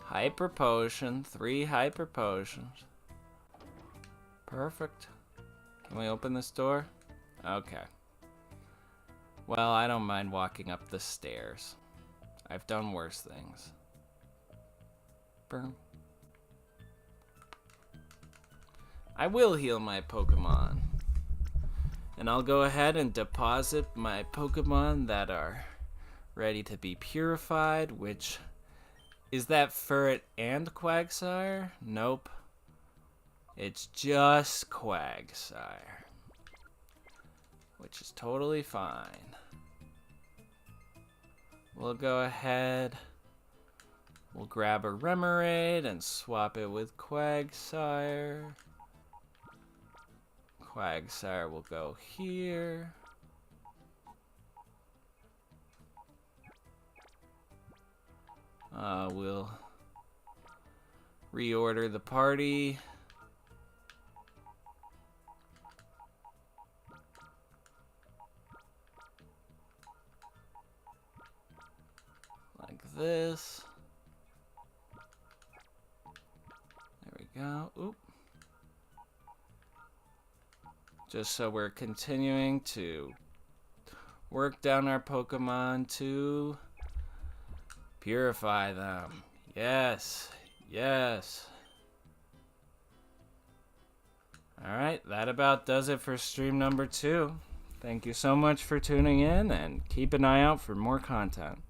Hyper potion, 3 hyper potions. Perfect. Can we open this door? Okay. Well, I don't mind walking up the stairs. I've done worse things. Boom. I will heal my Pokemon. And I'll go ahead and deposit my Pokemon that are ready to be purified, which... Is that Ferret and Quagsire? Nope. It's just Quagsire. Which is totally fine. We'll go ahead. We'll grab a Remoraid and swap it with Quagsire. Quagsire will go here. We'll reorder the party. Like this. There we go. Oop. Just so we're continuing to work down our Pokemon to purify them. Yes. Yes. Alright, that about does it for stream number 2. Thank you so much for tuning in, and keep an eye out for more content.